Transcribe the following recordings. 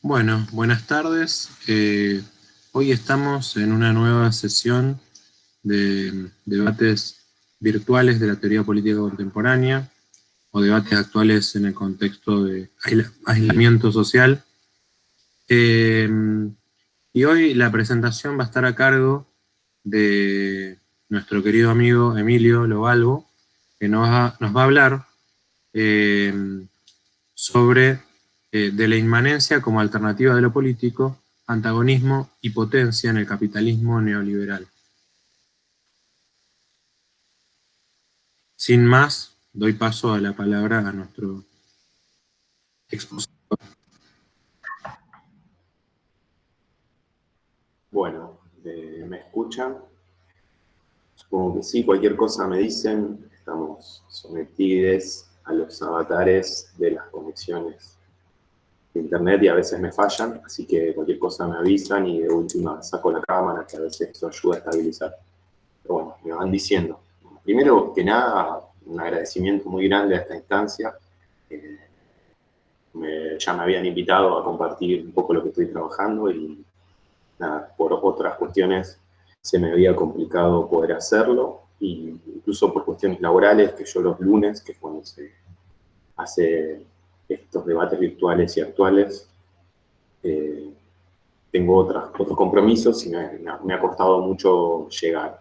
Bueno, buenas tardes. Hoy estamos en una nueva sesión de debates virtuales de la teoría política contemporánea o debates actuales en el contexto de aislamiento social. Eh, y hoy la presentación va a estar a cargo de nuestro querido amigo Emilio Lobalvo, que nos va a hablar eh, sobre de la inmanencia como alternativa de lo político, antagonismo y potencia en el capitalismo neoliberal. Sin más, doy paso a la palabra a nuestro expositor. Bueno, ¿me escuchan? Supongo que sí, cualquier cosa me dicen. Estamos sometidos a los avatares de las conexiones de internet y a veces me fallan, así que cualquier cosa me avisan y de última saco la cámara, que a veces eso ayuda a estabilizar. Pero bueno, me van diciendo. Primero que nada, un agradecimiento muy grande a esta instancia. Eh, ya me habían invitado a compartir un poco lo que estoy trabajando y nada, por otras cuestiones se me había complicado poder hacerlo, y incluso por cuestiones laborales, que yo los lunes, que es cuando se hace estos debates virtuales y actuales, eh, tengo otros compromisos y me ha costado mucho llegar.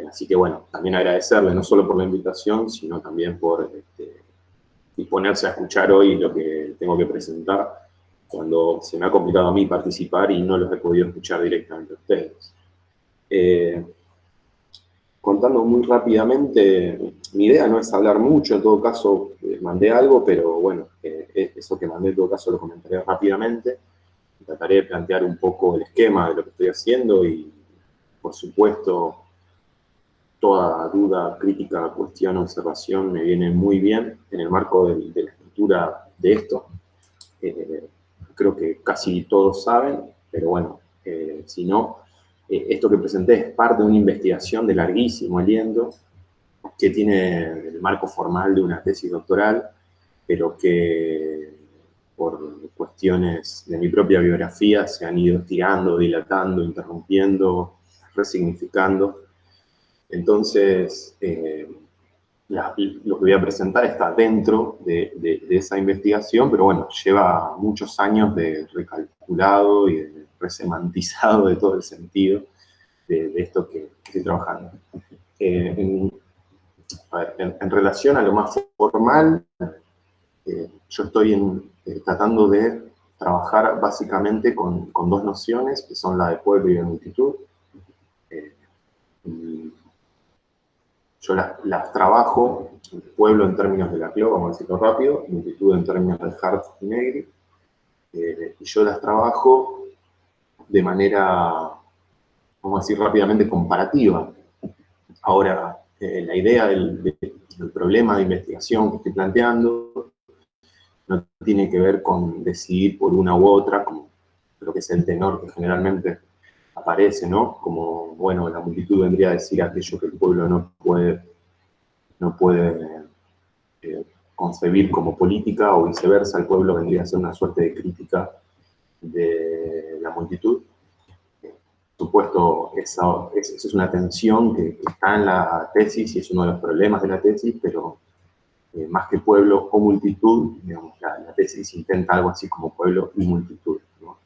Así que bueno, también agradecerle no solo por la invitación, sino también por disponerse a escuchar hoy lo que tengo que presentar, cuando se me ha complicado a mí participar y no los he podido escuchar directamente a ustedes. Eh, Contando muy rápidamente, mi idea no es hablar mucho, en todo caso mandé algo, pero bueno, eso que mandé en todo caso lo comentaré rápidamente. Trataré de plantear un poco el esquema de lo que estoy haciendo y, por supuesto, toda duda, crítica, cuestión, observación me viene muy bien en el marco de la estructura de esto. Eh, Creo que casi todos saben, pero bueno, si no, esto que presenté es parte de una investigación de larguísimo aliento, que tiene el marco formal de una tesis doctoral, pero que por cuestiones de mi propia biografía se han ido estirando, dilatando, interrumpiendo, resignificando. Entonces, lo que voy a presentar está dentro de esa investigación, pero bueno, lleva muchos años de recalculado y de resemantizado de todo el sentido de esto que estoy trabajando. En, en relación a lo más formal, yo estoy tratando de trabajar básicamente con dos nociones, que son la de pueblo y de multitud. Eh, Yo las trabajo, pueblo en términos de la Cló, vamos a decirlo rápido, multitud en términos de Hart y Negri, y yo las trabajo de manera, vamos a decir rápidamente, comparativa. Ahora, la idea del problema de investigación que estoy planteando no tiene que ver con decidir por una u otra, como creo que es el tenor que generalmente aparece, ¿no? Como, bueno, la multitud vendría a decir aquello que el pueblo no puede concebir como política, o viceversa, el pueblo vendría a ser una suerte de crítica de la multitud. Por supuesto, eso es una tensión que está en la tesis y es uno de los problemas de la tesis, pero más que pueblo o multitud, digamos, la tesis intenta algo así como pueblo y multitud, ¿no?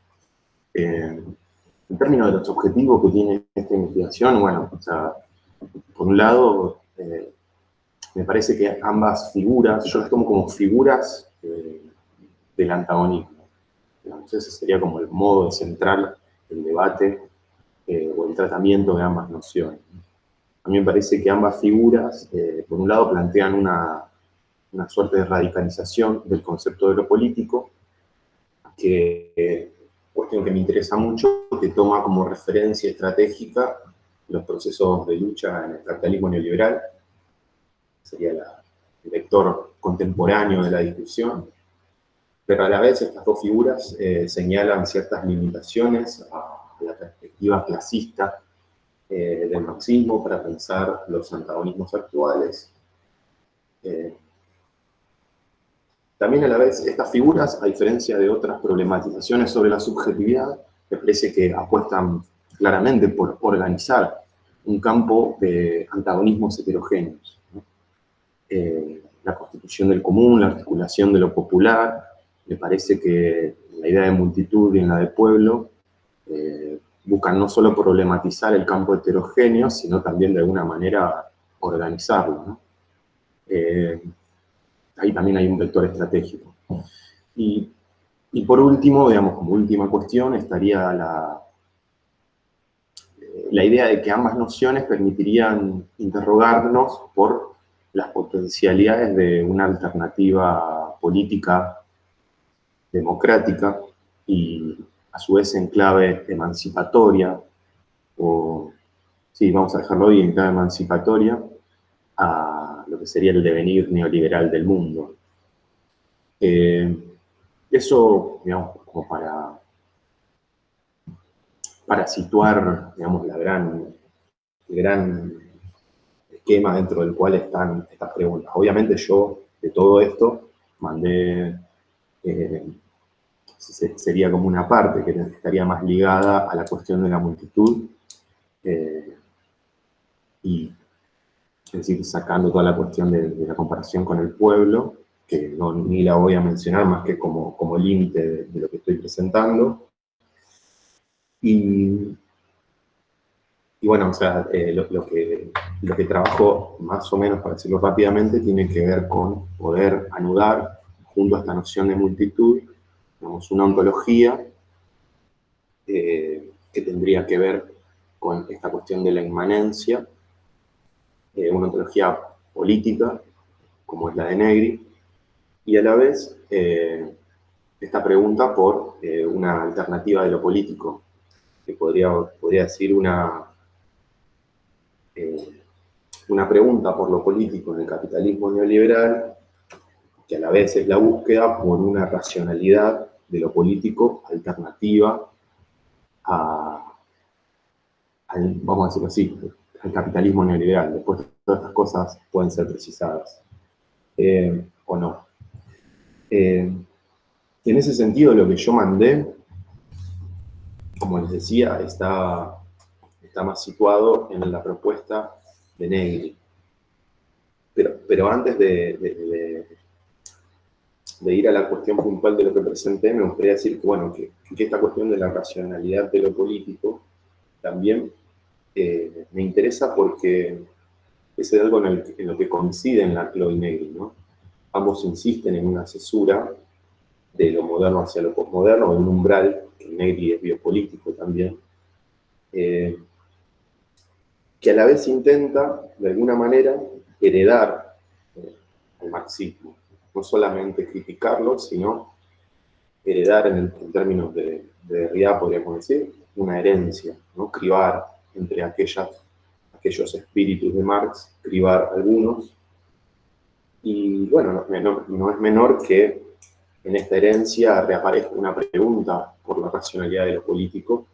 En términos de los objetivos que tiene esta investigación, bueno, o sea, por un lado, me parece que ambas figuras, yo las tomo como figuras del antagonismo. Digamos, ese sería como el modo de centrar el debate o el tratamiento de ambas nociones. A mí me parece que ambas figuras, por un lado, plantean una suerte de radicalización del concepto de lo político, que cuestión que me interesa mucho, que toma como referencia estratégica los procesos de lucha en el capitalismo neoliberal, sería el vector contemporáneo de la discusión, pero a la vez estas dos figuras señalan ciertas limitaciones a la perspectiva clasista del marxismo para pensar los antagonismos actuales. También a la vez, estas figuras, a diferencia de otras problematizaciones sobre la subjetividad, me parece que apuestan claramente por organizar un campo de antagonismos heterogéneos, ¿no? La constitución del común, la articulación de lo popular, me parece que en la idea de multitud y en la de pueblo buscan no solo problematizar el campo heterogéneo, sino también de alguna manera organizarlo, ¿no? Ahí también hay un vector estratégico. Y por último, digamos, como última cuestión, estaría la idea de que ambas nociones permitirían interrogarnos por las potencialidades de una alternativa política democrática y a su vez en clave emancipatoria, o sí, vamos a dejarlo hoy en clave emancipatoria, a lo que sería el devenir neoliberal del mundo. Eso, digamos, como para situar, digamos, el gran esquema dentro del cual están estas preguntas. Obviamente yo, de todo esto, mandé, sería como una parte que estaría más ligada a la cuestión de la multitud, y es decir, sacando toda la cuestión de la comparación con el pueblo, que no, ni la voy a mencionar más que como límite de lo que estoy presentando. Y bueno, o sea, lo que trabajo, más o menos, para decirlo rápidamente, tiene que ver con poder anudar, junto a esta noción de multitud, digamos, una ontología que tendría que ver con esta cuestión de la inmanencia, una ontología política, como es la de Negri, y a la vez esta pregunta por una alternativa de lo político, que podría decir una pregunta por lo político en el capitalismo neoliberal, que a la vez es la búsqueda por una racionalidad de lo político alternativa vamos a decirlo así, al capitalismo neoliberal. Después todas estas cosas pueden ser precisadas, o no. En ese sentido, lo que yo mandé, como les decía, está más situado en la propuesta de Negri. Pero antes de ir a la cuestión puntual de lo que presenté, me gustaría decir que, bueno, que esta cuestión de la racionalidad de lo político también me interesa porque es algo en lo que coinciden Laclau y Negri, ¿no? Ambos insisten en una cesura de lo moderno hacia lo posmoderno, en un umbral, que Negri es biopolítico también, que a la vez intenta, de alguna manera, heredar al marxismo. No solamente criticarlo, sino heredar, en términos de Derrida, podríamos decir, una herencia, ¿no? Cribar entre aquellos espíritus de Marx, cribar algunos. Y bueno, no es menor que en esta herencia reaparezca una pregunta por la racionalidad de lo político,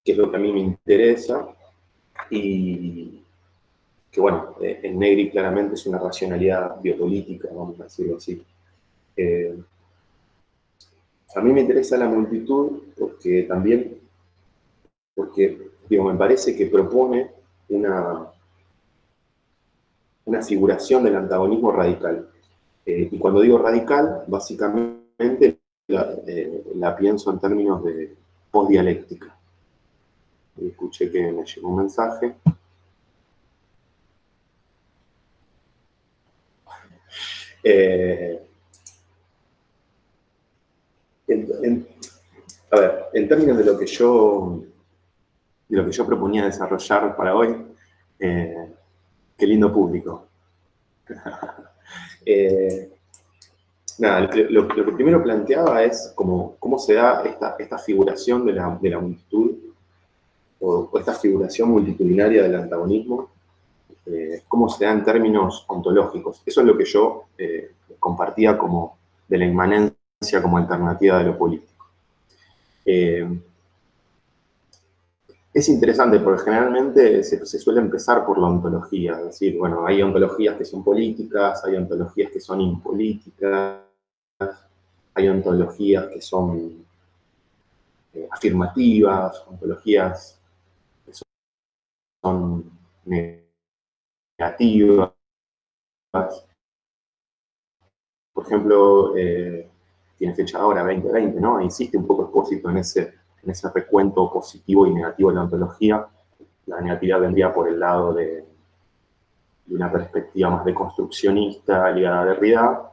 que es lo que a mí me interesa, y que bueno, en Negri claramente es una racionalidad biopolítica, vamos a decirlo así. A mí me interesa la multitud porque digo, me parece que propone una figuración del antagonismo radical. Y cuando digo radical, básicamente la pienso en términos de postdialéctica. Escuché que me llegó un mensaje. A ver, en términos de lo que yo proponía desarrollar para hoy, qué lindo público. Nada, lo que primero planteaba es cómo se da esta figuración de la multitud, o esta figuración multitudinaria del antagonismo, cómo se da en términos ontológicos. Eso es lo que yo compartía como de la inmanencia como alternativa de lo político. Es interesante porque generalmente se suele empezar por la ontología, es decir, bueno, hay ontologías que son políticas, hay ontologías que son impolíticas, hay ontologías que son afirmativas, ontologías que son negativas. Por ejemplo, tiene fecha ahora, 2020, ¿no? Insiste un poco Expósito en ese recuento positivo y negativo de la ontología. La negatividad vendría por el lado de una perspectiva más deconstruccionista ligada a Derrida.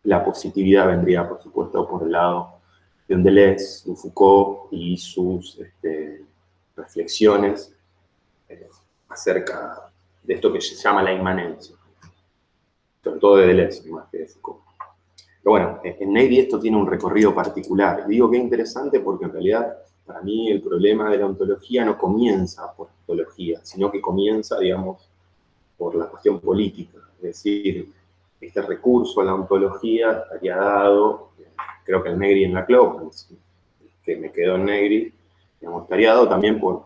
La positividad vendría, por supuesto, por el lado de un Deleuze, un Foucault y sus reflexiones acerca de esto que se llama la inmanencia, sobre todo de Deleuze, más que de Foucault. Pero bueno, en Negri esto tiene un recorrido particular. Digo que es interesante porque en realidad, para mí, el problema de la ontología no comienza por ontología, sino que comienza, digamos, por la cuestión política. Es decir, este recurso a la ontología estaría dado, creo que el Negri en la Clau, que me quedó en Negri, digamos, estaría dado también por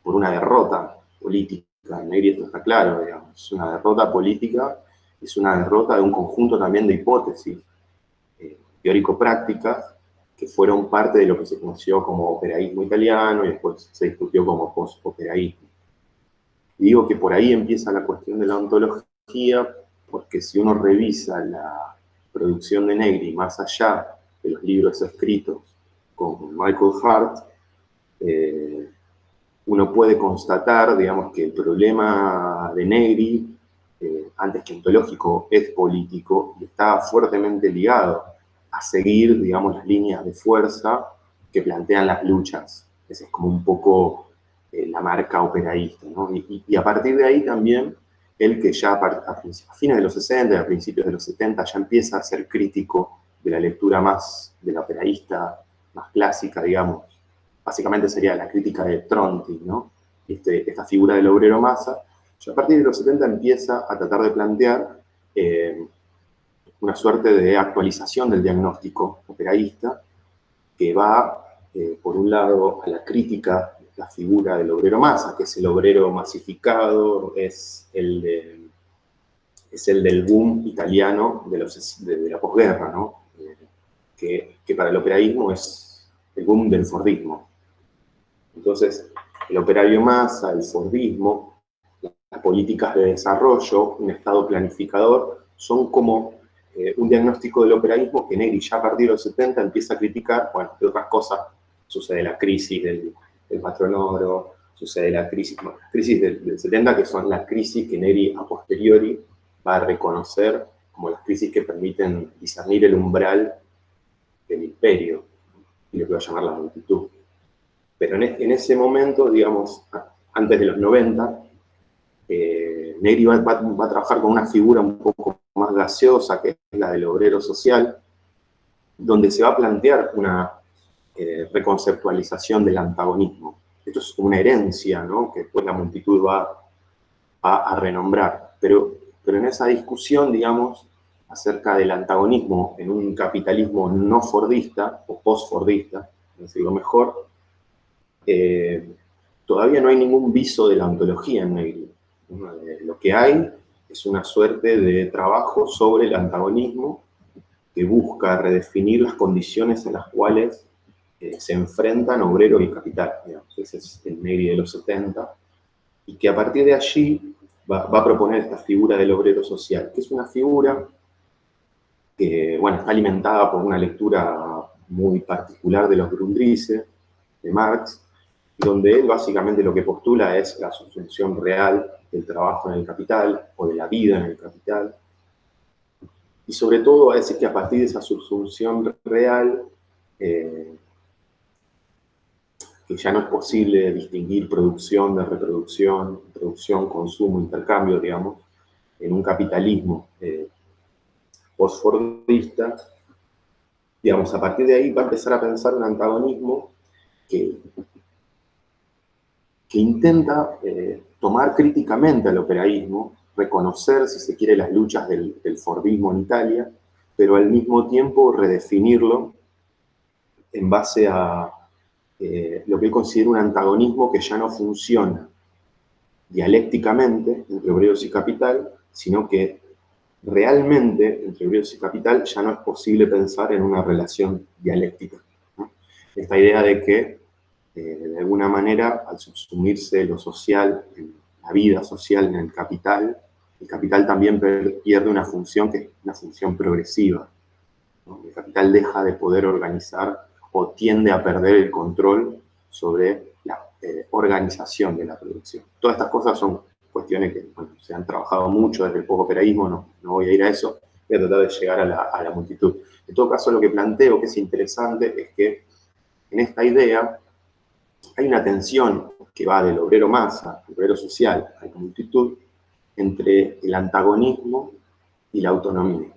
una derrota política. En Negri esto está claro, digamos, es una derrota política, es una derrota de un conjunto también de hipótesis teórico-prácticas que fueron parte de lo que se conoció como operaísmo italiano y después se discutió como post-operaísmo. Y digo que por ahí empieza la cuestión de la ontología, porque si uno revisa la producción de Negri más allá de los libros escritos con Michael Hart, uno puede constatar, digamos, que el problema de Negri, antes que ontológico, es político y está fuertemente ligado a seguir, digamos, las líneas de fuerza que plantean las luchas. Esa es como un poco la marca operaísta, ¿no? Y a partir de ahí también, él que ya a fines de los 60 y a principios de los 70 ya empieza a ser crítico de la lectura más de la operaísta, más clásica, digamos. Básicamente sería la crítica de Tronti, ¿no? Esta figura del obrero masa. Ya a partir de los 70 empieza a tratar de plantear una suerte de actualización del diagnóstico operaísta que va, por un lado, a la crítica de la figura del obrero masa, que es el obrero masificado, es el del boom italiano de la posguerra, ¿no? Que para el operaísmo es el boom del fordismo. Entonces, el operario masa, el fordismo, las políticas de desarrollo, un Estado planificador, son como un diagnóstico del operaísmo que Negri ya a partir de los 70 empieza a criticar. Bueno, entre otras cosas, sucede la crisis del patronoro, sucede la crisis del 70, que son las crisis que Negri a posteriori va a reconocer como las crisis que permiten discernir el umbral del imperio y lo que va a llamar la multitud. Pero en ese momento, digamos, antes de los 90, Negri va a trabajar con una figura un poco más gaseosa, que es la del obrero social, donde se va a plantear una reconceptualización del antagonismo. Esto es una herencia, ¿no?, que después la multitud va a renombrar. Pero en esa discusión, digamos, acerca del antagonismo en un capitalismo no fordista, o post-fordista, decirlo mejor, todavía no hay ningún viso de la ontología en Negri. Lo que hay es una suerte de trabajo sobre el antagonismo que busca redefinir las condiciones en las cuales se enfrentan obrero y capital. Digamos. Ese es el Negri de los 70, y que a partir de allí va a proponer esta figura del obrero social, que es una figura que, bueno, está alimentada por una lectura muy particular de los Grundrisse, de Marx, donde él básicamente lo que postula es la subsunción real del trabajo en el capital, o de la vida en el capital, y sobre todo va a decir que a partir de esa subsunción real, que ya no es posible distinguir producción de reproducción, producción, consumo, intercambio, digamos, en un capitalismo postfordista, digamos, a partir de ahí va a empezar a pensar un antagonismo que intenta tomar críticamente al operaísmo, reconocer, si se quiere, las luchas del fordismo en Italia, pero al mismo tiempo redefinirlo en base a lo que él considera un antagonismo que ya no funciona dialécticamente entre obreros y capital, sino que realmente entre obreros y capital ya no es posible pensar en una relación dialéctica, ¿no? Esta idea de que, de alguna manera, al subsumirse lo social, en la vida social en el capital también pierde una función que es una función progresiva, ¿no? El capital deja de poder organizar o tiende a perder el control sobre la organización de la producción. Todas estas cosas son cuestiones que, bueno, se han trabajado mucho desde el posoperaísmo, no voy a ir a eso, voy a tratar de llegar a la multitud. En todo caso, lo que planteo que es interesante es que en esta idea hay una tensión que va del obrero masa, el obrero social, a la multitud, entre el antagonismo y la autonomía.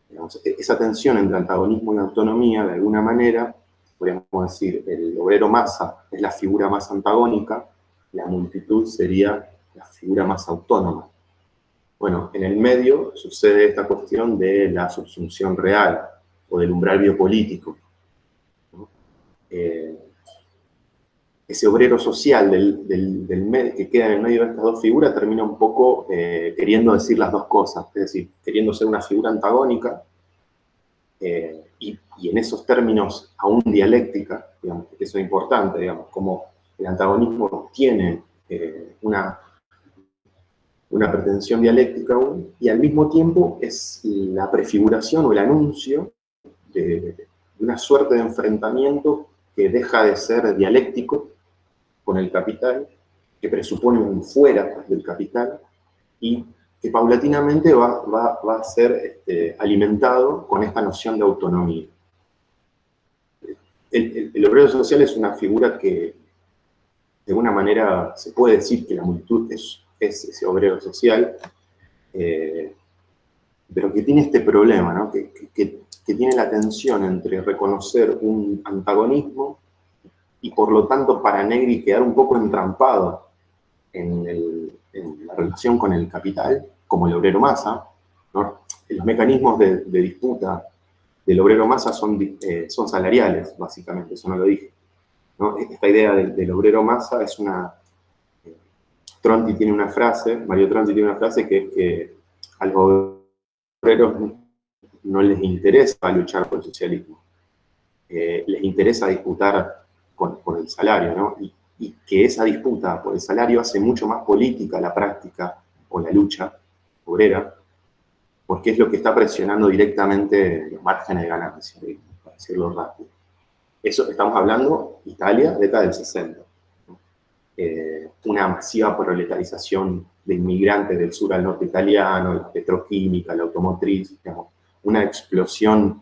Digamos, esa tensión entre antagonismo y autonomía, de alguna manera, podríamos decir, el obrero masa es la figura más antagónica, la multitud sería la figura más autónoma. Bueno, en el medio sucede esta cuestión de la subsunción real o del umbral biopolítico, ¿no? Ese obrero social que queda en el medio de estas dos figuras termina un poco queriendo decir las dos cosas, es decir, queriendo ser una figura antagónica, y en esos términos aún dialéctica, digamos, que eso es importante, digamos, como el antagonismo tiene una pretensión dialéctica aún, y al mismo tiempo es la prefiguración o el anuncio de una suerte de enfrentamiento que deja de ser dialéctico con el capital, que presupone un fuera del capital, y que paulatinamente va a ser alimentado con esta noción de autonomía. El obrero social es una figura que, de alguna manera, se puede decir que la multitud es ese obrero social, pero que tiene este problema, ¿no? que tiene la tensión entre reconocer un antagonismo y, por lo tanto, para Negri quedar un poco entrampado en la relación con el capital, como el obrero masa, ¿no? Los mecanismos de disputa del obrero masa son salariales, básicamente, eso no lo dije, ¿no? Esta idea del obrero masa es una... Tronti tiene una frase, Mario Tronti tiene una frase que es que a los obreros no les interesa luchar por el socialismo, les interesa disputar por el salario, ¿no? Y que esa disputa por el salario hace mucho más política la práctica o la lucha obrera, porque es lo que está presionando directamente los márgenes de ganancia, para decirlo rápido. Eso estamos hablando, Italia, década del 60. Una masiva proletarización de inmigrantes del sur al norte italiano, la petroquímica, la automotriz, digamos, una explosión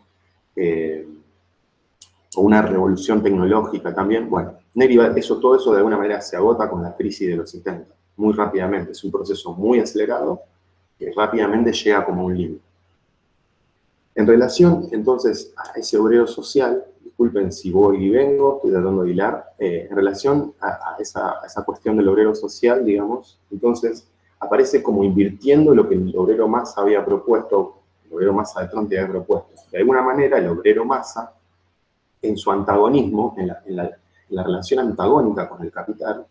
o una revolución tecnológica también. Bueno, todo eso de alguna manera se agota con la crisis de los 70, muy rápidamente. Es un proceso muy acelerado que rápidamente llega como un límite. En relación, entonces, a ese obrero social, disculpen si voy y vengo, estoy tratando de hilar, en relación a esa cuestión del obrero social, digamos, entonces aparece como invirtiendo lo que el obrero Massa había propuesto, el obrero Massa de Tronti había propuesto. De alguna manera, el obrero Massa, en su antagonismo, en la relación antagónica con el capital,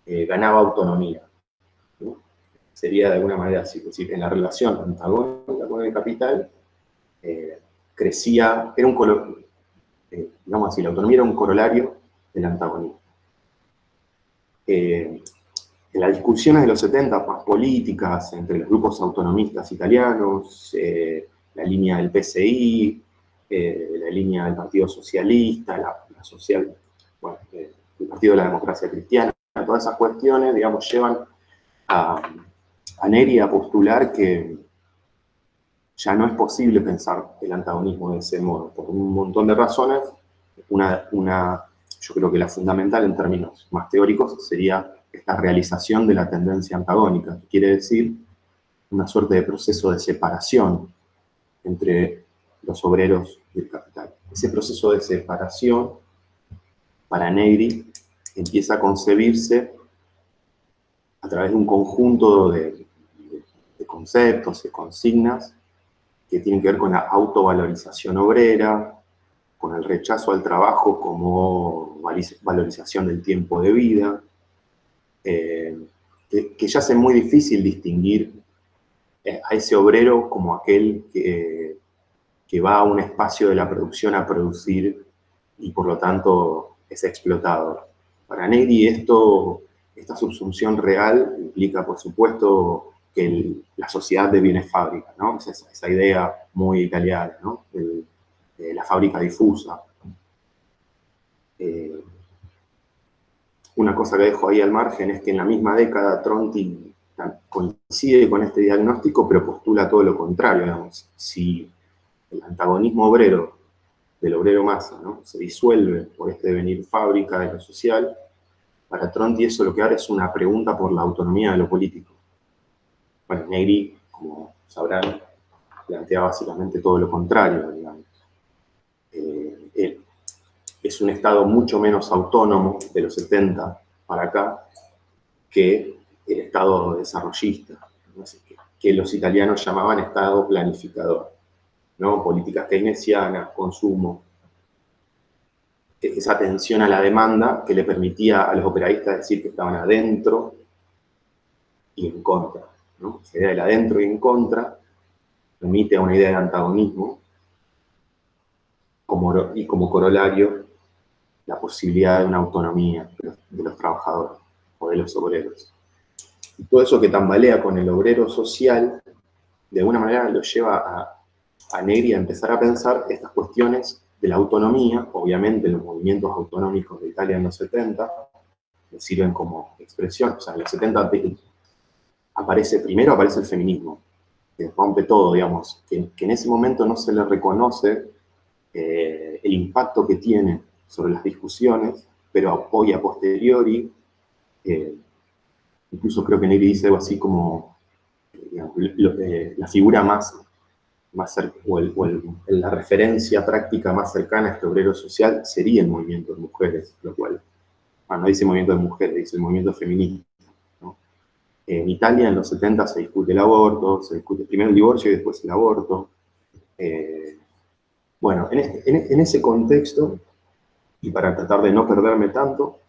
ganaba autonomía, ¿no? Sería de alguna manera así, es decir, en la relación antagónica con el capital, crecía, era un color, digamos así, la autonomía era un corolario del antagonismo. En las discusiones de los 70, más políticas, entre los grupos autonomistas italianos, la línea del PCI, la línea del Partido Socialista, la social, bueno, el Partido de la Democracia Cristiana, todas esas cuestiones, digamos, llevan a Neri a postular que ya no es posible pensar el antagonismo de ese modo, por un montón de razones. Yo creo que la fundamental en términos más teóricos sería esta realización de la tendencia antagónica, que quiere decir una suerte de proceso de separación entre los obreros y el capital. Ese proceso de separación, para Negri, empieza a concebirse a través de un conjunto de conceptos y consignas que tienen que ver con la autovalorización obrera, con el rechazo al trabajo como valorización del tiempo de vida, que ya hace muy difícil distinguir a ese obrero como aquel que va a un espacio de la producción a producir y por lo tanto es explotado. Para Negri esta subsunción real implica, por supuesto, que la sociedad de bienes fábrica, ¿no? Esa idea muy italiana, ¿no? De la fábrica difusa. Una cosa que dejo ahí al margen es que en la misma década Tronti coincide con este diagnóstico, pero postula todo lo contrario, digamos. Si el antagonismo obrero del obrero masa, ¿no?, se disuelve por este devenir fábrica de lo social, para Tronti eso lo que abre es una pregunta por la autonomía de lo político. Bueno, Negri, como sabrán, plantea básicamente todo lo contrario, digamos. Es un Estado mucho menos autónomo de los 70 para acá que el Estado desarrollista, ¿no? Que los italianos llamaban Estado planificador, ¿no? Políticas keynesianas, consumo, esa atención a la demanda que le permitía a los operaístas decir que estaban adentro y en contra, ¿no? Esa idea del adentro y en contra remite a una idea de antagonismo y como corolario la posibilidad de una autonomía de los trabajadores o de los obreros. Y todo eso que tambalea con el obrero social, de alguna manera lo lleva a Negri a empezar a pensar estas cuestiones de la autonomía. Obviamente los movimientos autonómicos de Italia en los 70 le sirven como expresión. O sea, en los 70 primero aparece el feminismo, que rompe todo, digamos, que en ese momento no se le reconoce el impacto que tiene sobre las discusiones, pero hoy a posteriori, incluso creo que Negri dice algo así como digamos, la figura más la referencia práctica más cercana a este obrero social sería el movimiento de mujeres, lo cual, no dice movimiento de mujeres, dice el movimiento feminista, ¿no? En Italia en los 70 se discute el aborto, se discute primero el divorcio y después el aborto. Bueno, en ese contexto, y para tratar de no perderme tanto,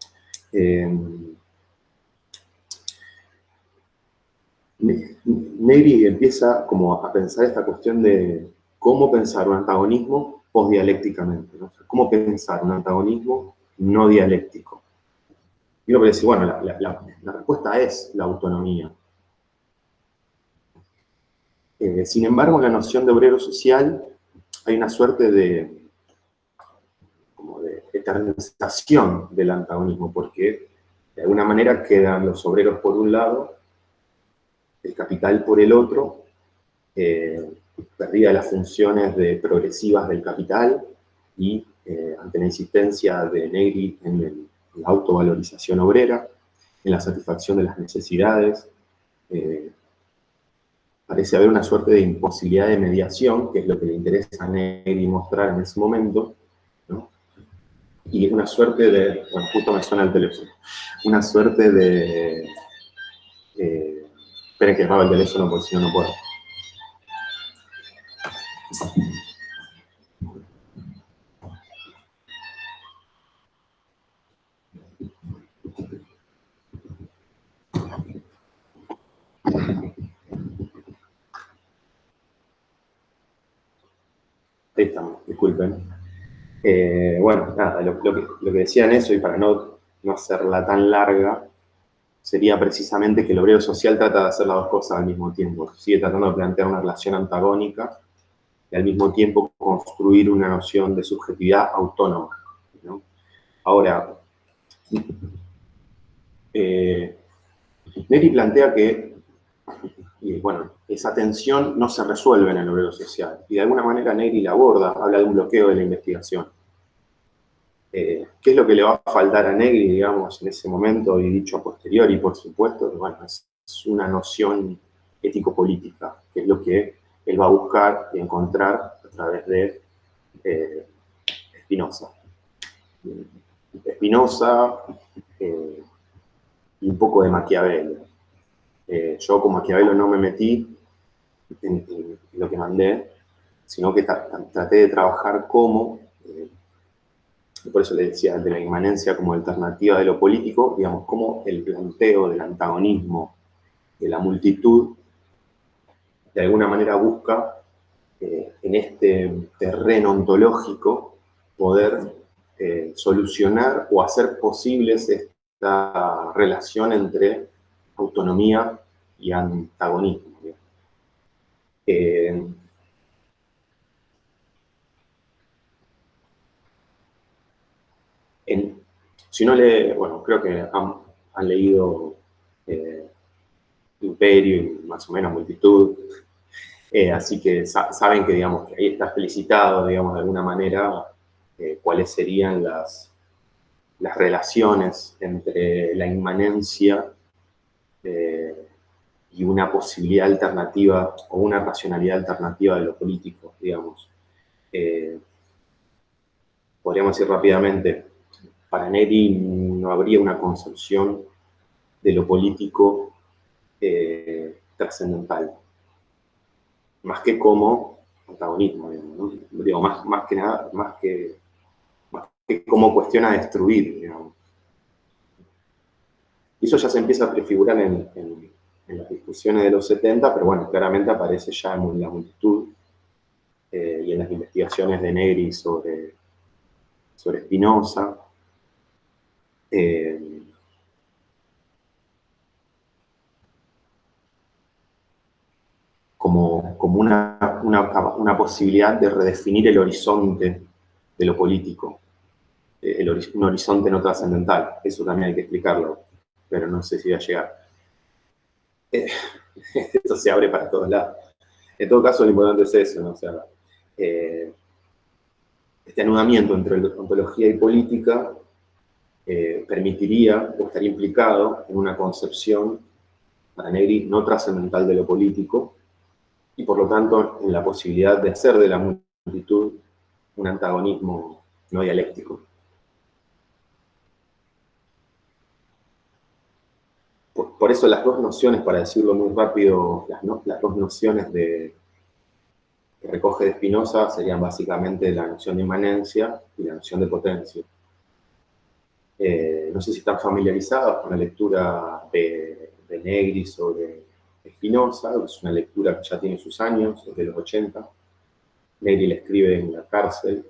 Negri empieza como a pensar esta cuestión de cómo pensar un antagonismo posdialécticamente, ¿no? O sea, cómo pensar un antagonismo no dialéctico. Y uno puede decir, bueno, la respuesta es la autonomía. Sin embargo, en la noción de obrero social hay una suerte de eternización del antagonismo, porque de alguna manera quedan los obreros por un lado, el capital por el otro, perdida las funciones progresivas del capital y ante la insistencia de Negri en la autovalorización obrera, en la satisfacción de las necesidades, parece haber una suerte de imposibilidad de mediación, que es lo que le interesa a Negri mostrar en ese momento, ¿no? Y una suerte de, bueno, justo me suena el teléfono, una suerte de, esperen que apague el teléfono porque si no, no puedo. Ahí estamos, disculpen. Bueno, nada, lo que decía en eso, y para no hacerla tan larga, sería precisamente que el obrero social trata de hacer las dos cosas al mismo tiempo. Sigue tratando de plantear una relación antagónica y al mismo tiempo construir una noción de subjetividad autónoma, ¿no? Ahora, Negri plantea que, bueno, esa tensión no se resuelve en el obrero social, y de alguna manera Negri la aborda, habla de un bloqueo de la investigación. ¿Qué es lo que le va a faltar a Negri, digamos, en ese momento, y dicho a posteriori, por supuesto? Bueno, es una noción ético-política, que es lo que él va a buscar y encontrar a través de Spinoza. Spinoza y un poco de Maquiavelo. Yo con Maquiavelo no me metí en lo que mandé, sino que traté de trabajar cómo y por eso le decía de la inmanencia como alternativa de lo político, digamos, como el planteo del antagonismo de la multitud de alguna manera busca en este terreno ontológico poder solucionar o hacer posibles esta relación entre autonomía y antagonismo. Eh, si no bueno, creo que han leído Imperio y más o menos Multitud, así que saben que, digamos, que ahí está explicitado, digamos, de alguna manera, cuáles serían las relaciones entre la inmanencia y una posibilidad alternativa o una racionalidad alternativa de lo político, digamos. Podríamos decir rápidamente, para Neri no habría una concepción de lo político trascendental, más que como antagonismo, digamos, ¿no? Digo, más que nada, más que como cuestión a destruir, digamos. Y eso ya se empieza a prefigurar en las discusiones de los 70, pero bueno, claramente aparece ya en la multitud y en las investigaciones de Negri sobre Spinoza. Como una posibilidad de redefinir el horizonte de lo político, un horizonte no trascendental. Eso también hay que explicarlo, pero no sé si va a llegar. Esto se abre para todos lados. En todo caso, lo importante es eso, ¿no? O sea, este anudamiento entre ontología y política permitiría o estaría implicado en una concepción, para Negri, no trascendental de lo político, y por lo tanto en la posibilidad de hacer de la multitud un antagonismo no dialéctico. Por eso las dos nociones, para decirlo muy rápido, las dos nociones que recoge de Spinoza serían básicamente la noción de inmanencia y la noción de potencia. No sé si están familiarizados con la lectura de Negri sobre Spinoza, es una lectura que ya tiene sus años, desde los 80. Negri la escribe en la cárcel,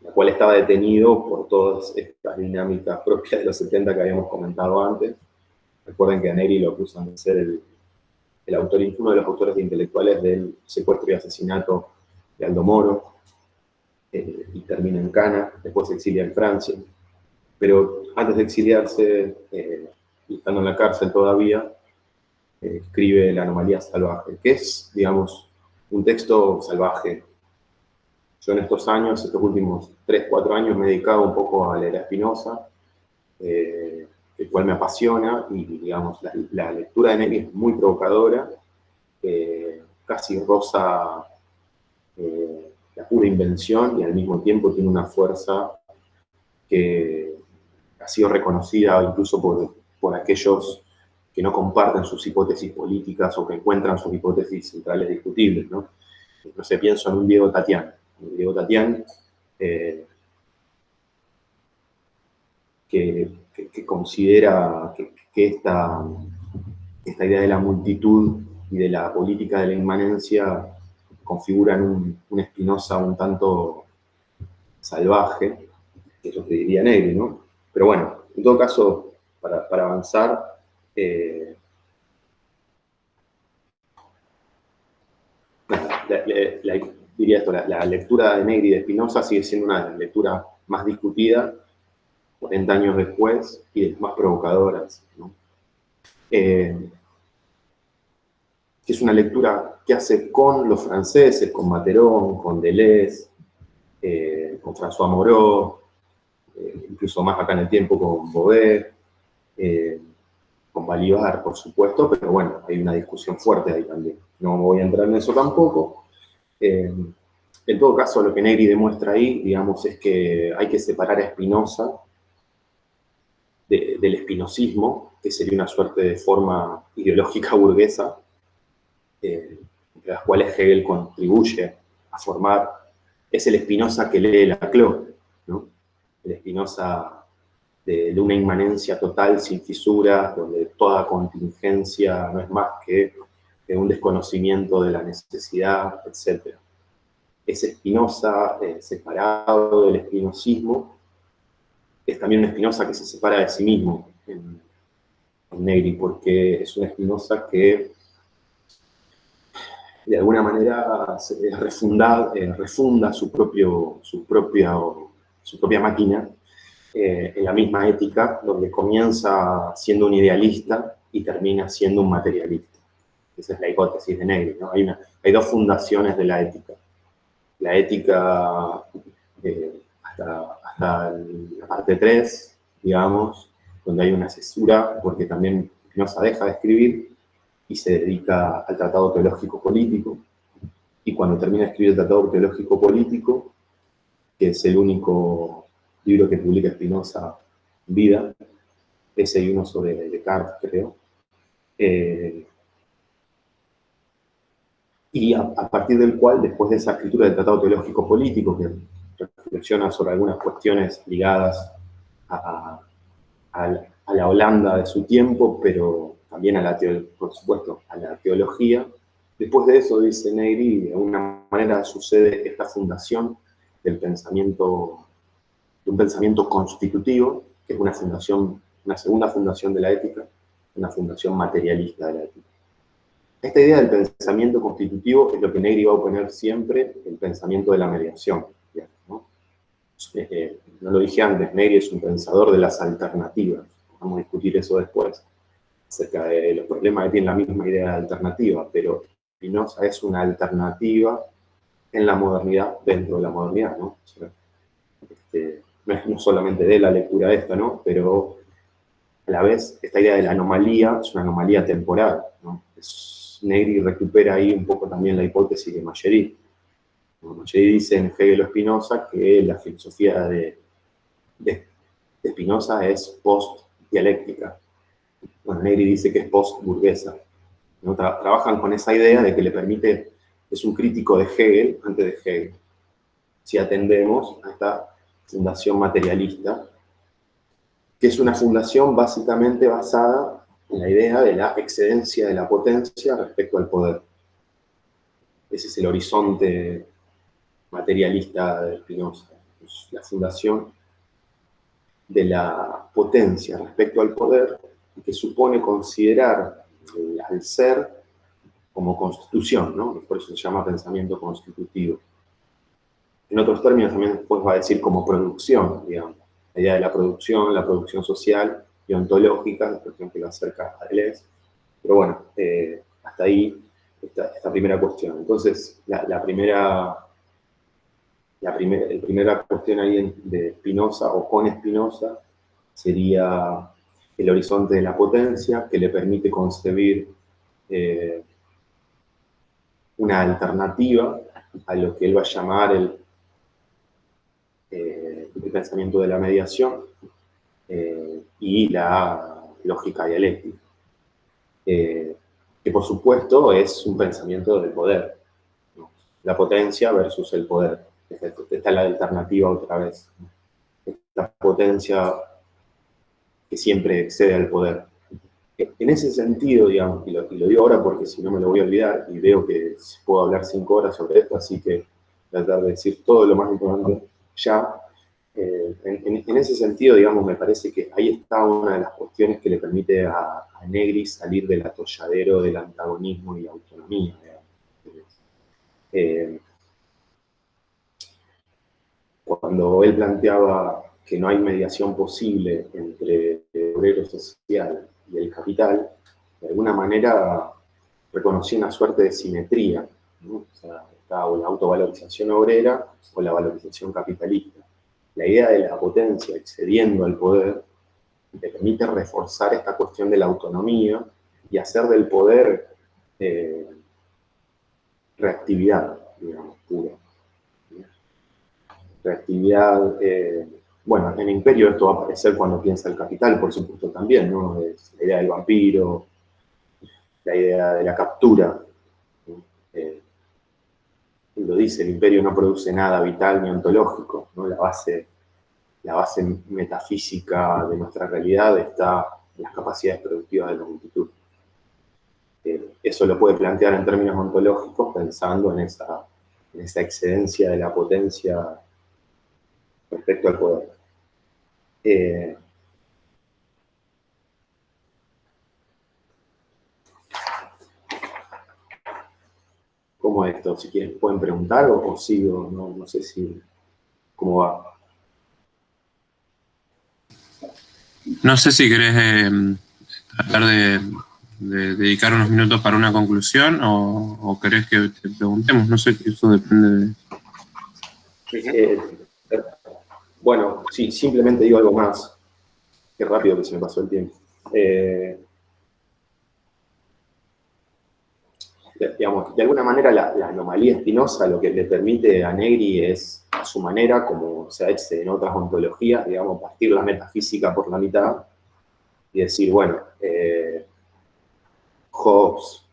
la cual estaba detenido por todas estas dinámicas propias de los 70 que habíamos comentado antes. Recuerden que a Negri lo acusan de ser el autor, uno de los autores intelectuales del secuestro y asesinato de Aldo Moro, y termina en Cana, después se exilia en Francia. Pero antes de exiliarse, y estando en la cárcel todavía, escribe La anomalía salvaje, que es, digamos, un texto salvaje. Yo en estos años, estos últimos 3, 4 años, me he dedicado un poco a leer a Spinoza, el cual me apasiona, y digamos, la lectura de Negri es muy provocadora, casi roza la pura invención, y al mismo tiempo tiene una fuerza que ha sido reconocida incluso por aquellos que no comparten sus hipótesis políticas o que encuentran sus hipótesis centrales discutibles, ¿no? No sé, pienso en un Diego Tatián. Diego Tatián, que considera que esta idea de la multitud y de la política de la inmanencia configuran un Spinoza un tanto salvaje, que es lo que diría Negri, ¿no? Pero bueno, en todo caso, para avanzar, diría esto, la lectura de Negri y de Spinoza sigue siendo una lectura más discutida 40 años después y de más provocadoras, ¿no? Que es una lectura que hace con los franceses, con Matheron, con Deleuze, con François Moreau, incluso más acá en el tiempo con Beauvais, con Balibar, por supuesto, pero bueno, hay una discusión fuerte ahí también. No voy a entrar en eso tampoco. En todo caso, lo que Negri demuestra ahí, digamos, es que hay que separar a Spinoza del espinosismo, que sería una suerte de forma ideológica burguesa, entre las cuales Hegel contribuye a formar, es el Spinoza que lee Laclau, ¿no? El Spinoza de una inmanencia total, sin fisuras, donde toda contingencia no es más que un desconocimiento de la necesidad, etc. Ese Spinoza separado del espinosismo es también un Spinoza que se separa de sí mismo en Negri, porque es un Spinoza que de alguna manera refunda su propia máquina en la misma ética, donde comienza siendo un idealista y termina siendo un materialista. Esa es la hipótesis de Negri, ¿no? Hay dos fundaciones de la ética. La ética hasta la parte 3, digamos, donde hay una cesura, porque también Spinoza deja de escribir y se dedica al tratado teológico político. Y cuando termina de escribir el tratado teológico político, que es el único libro que publica Spinoza en vida, ese y uno sobre Descartes, creo. Y a partir del cual, después de esa escritura del tratado teológico político, que reflexiona sobre algunas cuestiones ligadas a la Holanda de su tiempo, pero también por supuesto, a la teología. Después de eso, dice Negri, de alguna manera sucede esta fundación del pensamiento, de un pensamiento constitutivo, que es una segunda fundación de la ética, una fundación materialista de la ética. Esta idea del pensamiento constitutivo es lo que Negri va a oponer siempre el pensamiento de la mediación, ¿no? No lo dije antes, Negri es un pensador de las alternativas. Vamos a discutir eso después, acerca de los problemas que tiene la misma idea de alternativa, pero Spinoza es una alternativa en la modernidad, dentro de la modernidad, ¿no? O sea, no solamente de la lectura de esto, ¿no? Pero a la vez, esta idea de la anomalía es una anomalía temporal, ¿no? Negri recupera ahí un poco también la hipótesis de Mallery. Mallery dice en Hegel o Spinoza que la filosofía de Spinoza es post-dialéctica. Bueno, Negri dice que es post-burguesa. ¿No? Trabajan con esa idea de que le permite, es un crítico de Hegel antes de Hegel. Si atendemos a esta fundación materialista, que es una fundación básicamente basada en la idea de la excedencia de la potencia respecto al poder. Ese es el horizonte materialista de Spinoza. Es la fundación de la potencia respecto al poder, que supone considerar al ser como constitución, ¿no? Por eso se llama pensamiento constitutivo. En otros términos también después va a decir como producción, digamos. La idea de la producción social y ontológica, por ejemplo, que lo acerca a Deleuze. Pero bueno, hasta ahí esta primera cuestión. Entonces, la primera cuestión ahí de Spinoza o con Spinoza sería el horizonte de la potencia que le permite concebir una alternativa a lo que él va a llamar el pensamiento de la mediación y la lógica dialéctica, que por supuesto es un pensamiento del poder, ¿no? La potencia versus el poder. Esta es la alternativa otra vez. Esta potencia que siempre excede al poder. En ese sentido, digamos, y lo digo ahora porque si no me lo voy a olvidar, y veo que puedo hablar 5 horas sobre esto, así que tratar de decir todo lo más importante ya. En ese sentido, digamos, me parece que ahí está una de las cuestiones que le permite a Negri salir del atolladero del antagonismo y la autonomía. Cuando él planteaba que no hay mediación posible entre el obrero social y el capital, de alguna manera reconocía una suerte de simetría, ¿no? O sea, está o la autovalorización obrera o la valorización capitalista. La idea de la potencia excediendo al poder te permite reforzar esta cuestión de la autonomía y hacer del poder reactividad, digamos, pura. Reactividad, bueno, en el Imperio esto va a aparecer cuando piensa el capital, por supuesto también, ¿no? Es la idea del vampiro, la idea de la captura, ¿no? lo dice, el imperio no produce nada vital ni ontológico, ¿no? La base metafísica de nuestra realidad está en las capacidades productivas de la multitud. Eso lo puede plantear en términos ontológicos pensando en esa excedencia de la potencia respecto al poder. ¿Cómo es esto? Si quieren pueden preguntar o sigo, no sé si cómo va. No sé si querés tratar de dedicar unos minutos para una conclusión o querés que te preguntemos, no sé, eso depende de... Bueno, sí, simplemente digo algo más. Qué rápido que se me pasó el tiempo. Digamos, de alguna manera la anomalía espinosa lo que le permite a Negri es, a su manera, como se ha hecho en otras ontologías, digamos, partir la metafísica por la mitad y decir, bueno, Hobbes,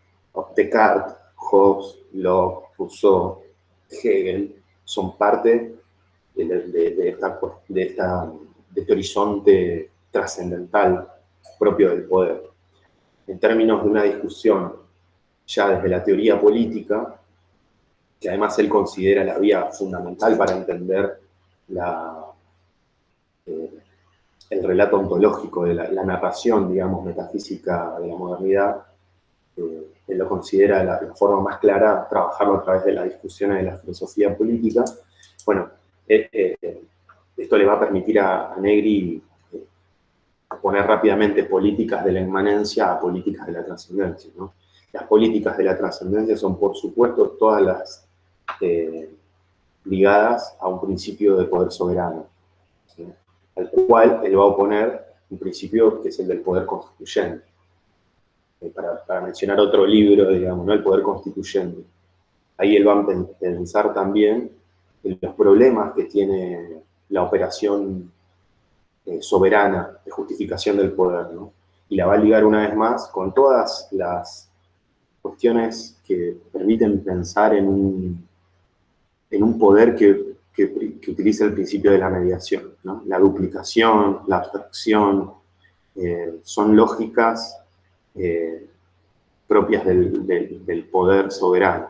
Descartes, Hobbes, Locke, Rousseau, Hegel, son parte de este horizonte trascendental propio del poder. En términos de una discusión ya desde la teoría política, que además él considera la vía fundamental para entender el relato ontológico de la narración, digamos, metafísica de la modernidad, él lo considera la forma más clara, trabajarlo a través de las discusiones de la filosofía política. Bueno, esto le va a permitir a Negri poner rápidamente políticas de la inmanencia a políticas de la trascendencia, ¿no? Las políticas de la trascendencia son, por supuesto, todas las ligadas a un principio de poder soberano, ¿sí? Al cual él va a oponer un principio que es el del poder constituyente. Para mencionar otro libro, digamos, ¿no? El poder constituyente. Ahí él va a pensar también en los problemas que tiene la operación soberana de justificación del poder, ¿no? Y la va a ligar una vez más con todas las cuestiones que permiten pensar en un poder que utiliza el principio de la mediación, ¿no? La duplicación, la abstracción, son lógicas propias del poder soberano.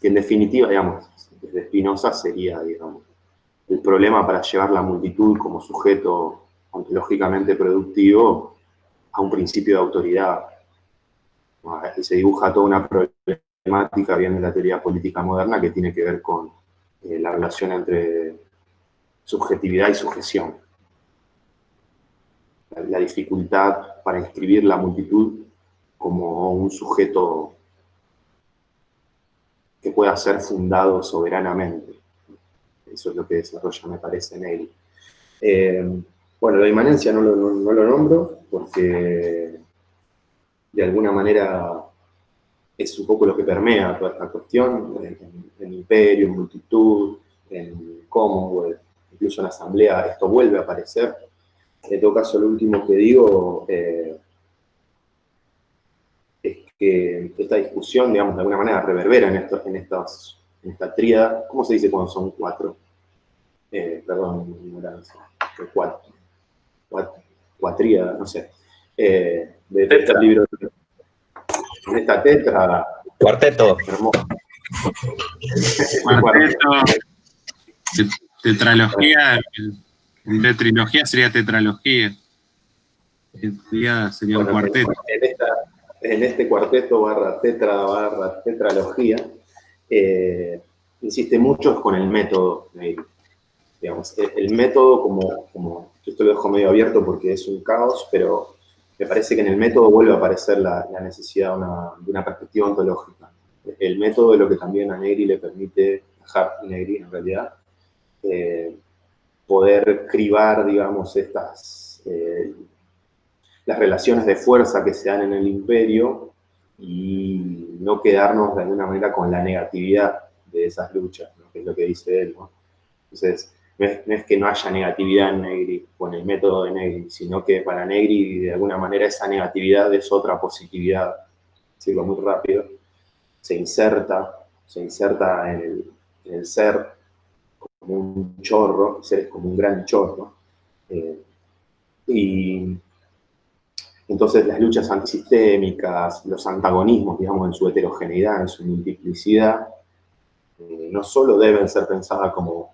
Que en definitiva, digamos, desde Spinoza sería, digamos, el problema para llevar la multitud como sujeto ontológicamente productivo a un principio de autoridad. Y se dibuja toda una problemática bien de la teoría política moderna que tiene que ver con la relación entre subjetividad y sujeción. La dificultad para inscribir la multitud como un sujeto que pueda ser fundado soberanamente. Eso es lo que desarrolla, me parece, Negri. Bueno, la inmanencia no lo nombro porque de alguna manera es un poco lo que permea toda esta cuestión, en imperio, en multitud, en Commonwealth, incluso en asamblea, esto vuelve a aparecer. En todo caso, lo último que digo es que esta discusión, digamos, de alguna manera reverbera en esta tríada. ¿Cómo se dice cuando son cuatro? Perdón, mi ignorancia. Cuatríada, no sé. De este libro, en esta tetra. Cuarteto. Hermoso. Cuarteto, tetralogía, de trilogía sería tetralogía. Sería un cuarteto. En este cuarteto barra tetralogía, insiste mucho con el método. Digamos, el método como esto lo dejo medio abierto porque es un caos, pero me parece que en el método vuelve a aparecer la necesidad de una perspectiva ontológica. El método es lo que también a Negri le permite, a Negri en realidad, poder cribar, digamos, las relaciones de fuerza que se dan en el imperio y no quedarnos de alguna manera con la negatividad de esas luchas, ¿no? Que es lo que dice él, ¿no? Entonces, no es que no haya negatividad en Negri, con el método de Negri, sino que para Negri, de alguna manera, esa negatividad es otra positividad, decirlo muy rápido, se inserta en el ser como un chorro, el ser es como un gran chorro, y entonces las luchas antisistémicas, los antagonismos, digamos, en su heterogeneidad, en su multiplicidad, no solo deben ser pensadas como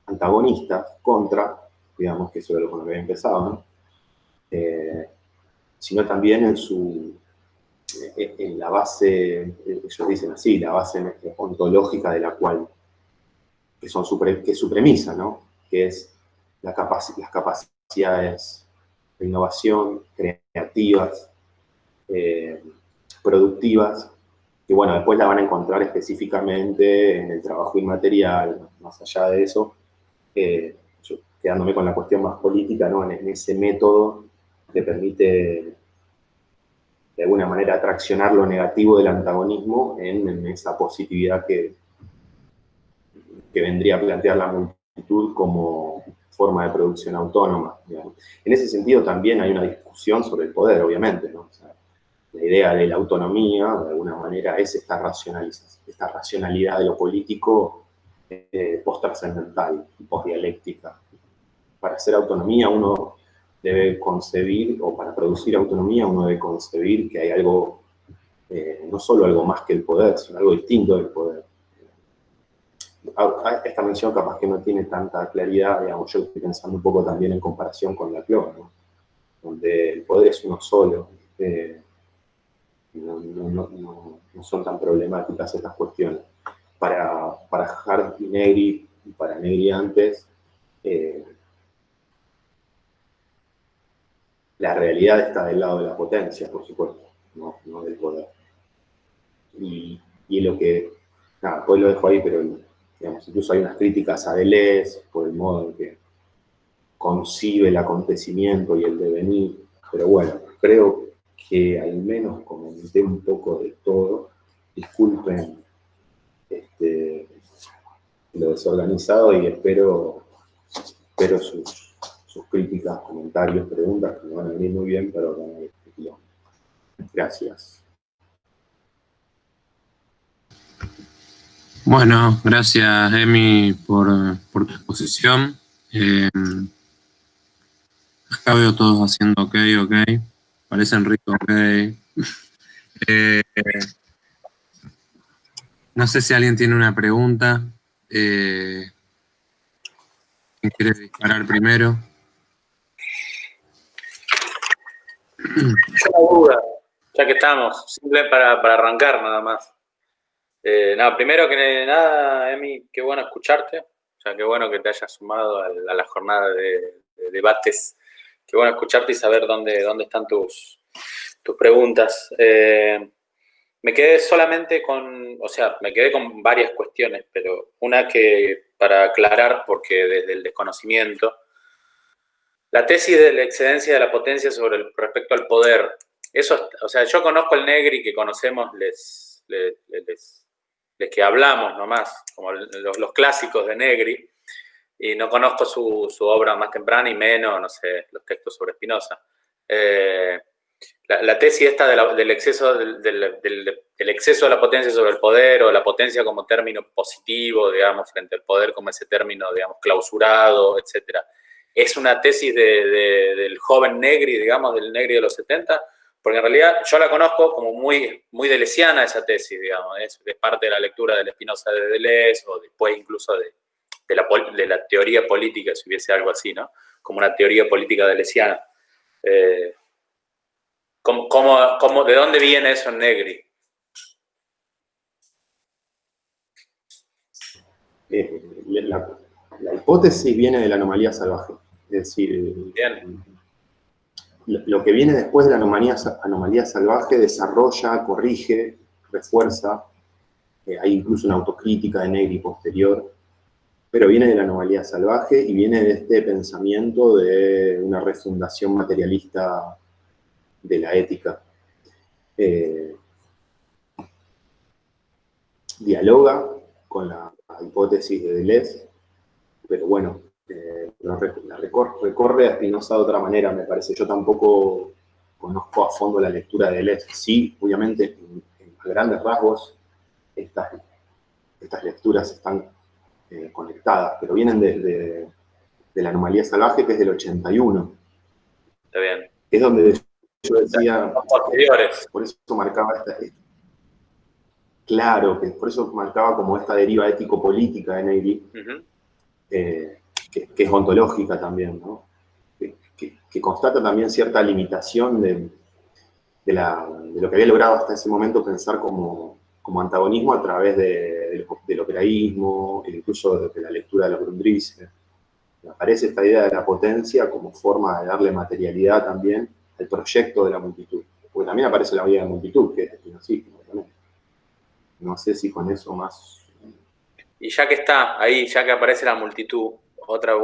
antagonistas contra, digamos, que eso es lo con lo que había empezado, ¿no? Sino también en la base, ellos dicen así, la base ontológica de la cual, que es su premisa, ¿no? Que es las capacidades de innovación, creativas, productivas, que bueno, después la van a encontrar específicamente en el trabajo inmaterial, más allá de eso, yo quedándome con la cuestión más política, ¿no? En ese método que permite de alguna manera atraccionar lo negativo del antagonismo en esa positividad que vendría a plantear la multitud como forma de producción autónoma, digamos. En ese sentido también hay una discusión sobre el poder, obviamente, ¿no? O sea, la idea de la autonomía, de alguna manera, es esta racionalidad de lo político post-trascendental, post-dialéctica. Para hacer autonomía uno debe concebir, o para producir autonomía uno debe concebir que hay algo, no solo algo más que el poder, sino algo distinto del poder. Esta mención capaz que no tiene tanta claridad, digamos, yo estoy pensando un poco también en comparación con la Laclau, ¿no? Donde el poder es uno solo, no son tan problemáticas estas cuestiones. Para Hart y Negri, y para Negri antes, la realidad está del lado de la potencia, por supuesto, no del poder. Y lo que, nada, pues lo dejo ahí, pero digamos, incluso hay unas críticas a Deleuze por el modo en que concibe el acontecimiento y el devenir, pero bueno, creo que al menos comenté un poco de todo. Disculpen lo desorganizado y espero sus críticas, comentarios, preguntas, que me van a venir muy bien para ordenar este quilombo. Gracias. Bueno, gracias, Emi, por tu exposición. Acá veo todos haciendo ok. Parecen ricos, ok. No sé si alguien tiene una pregunta. ¿Quién quiere disparar primero? Yo una duda, ya que estamos, simple para arrancar nada más. Nada, primero que nada, Emi, qué bueno escucharte. O sea, qué bueno que te hayas sumado a la jornada de debates. Qué bueno escucharte y saber dónde están tus preguntas. Me quedé solamente me quedé con varias cuestiones, pero una que para aclarar, porque desde el desconocimiento, la tesis de la excedencia de la potencia respecto al poder, eso, o sea, yo conozco el Negri que conocemos les que hablamos nomás, como los clásicos de Negri, y no conozco su obra más temprana y menos, no sé, los textos sobre Spinoza. La tesis esta del exceso del exceso de la potencia sobre el poder, o la potencia como término positivo, digamos, frente al poder como ese término, digamos, clausurado, etcétera. Es una tesis del joven Negri, digamos, del Negri de los 70, porque en realidad yo la conozco como muy, muy deleuziana esa tesis, digamos, es parte de la lectura del Spinoza de Deleuze, o después incluso de la teoría política, si hubiese algo así, ¿no? Como una teoría política deleuziana. ¿De dónde viene eso en Negri? La hipótesis viene de la anomalía salvaje. Es decir, Bien. Lo que viene después de la anomalía salvaje desarrolla, corrige, refuerza. Hay incluso una autocrítica de Negri posterior, pero viene de la anomalía salvaje y viene de este pensamiento de una refundación materialista de la ética. Dialoga con la hipótesis de Deleuze, pero bueno, la recorre a Spinoza de otra manera, me parece. Yo tampoco conozco a fondo la lectura de Deleuze. Sí, obviamente, a grandes rasgos, estas lecturas están conectadas, pero vienen de la Anomalía Salvaje, que es del 81. Está bien. Es donde yo decía, posteriores. por eso marcaba claro, que por eso marcaba como esta deriva ético-política de Negri, que es ontológica también, ¿no? Que constata también cierta limitación de lo que había logrado hasta ese momento pensar como antagonismo a través del operaísmo, e incluso de la lectura de la Grundrisse. Aparece esta idea de la potencia como forma de darle materialidad también al proyecto de la multitud. Porque también aparece la vida de la multitud, que es espinosismo también. No sé si con eso más... Y ya que está ahí, ya que aparece la multitud, otra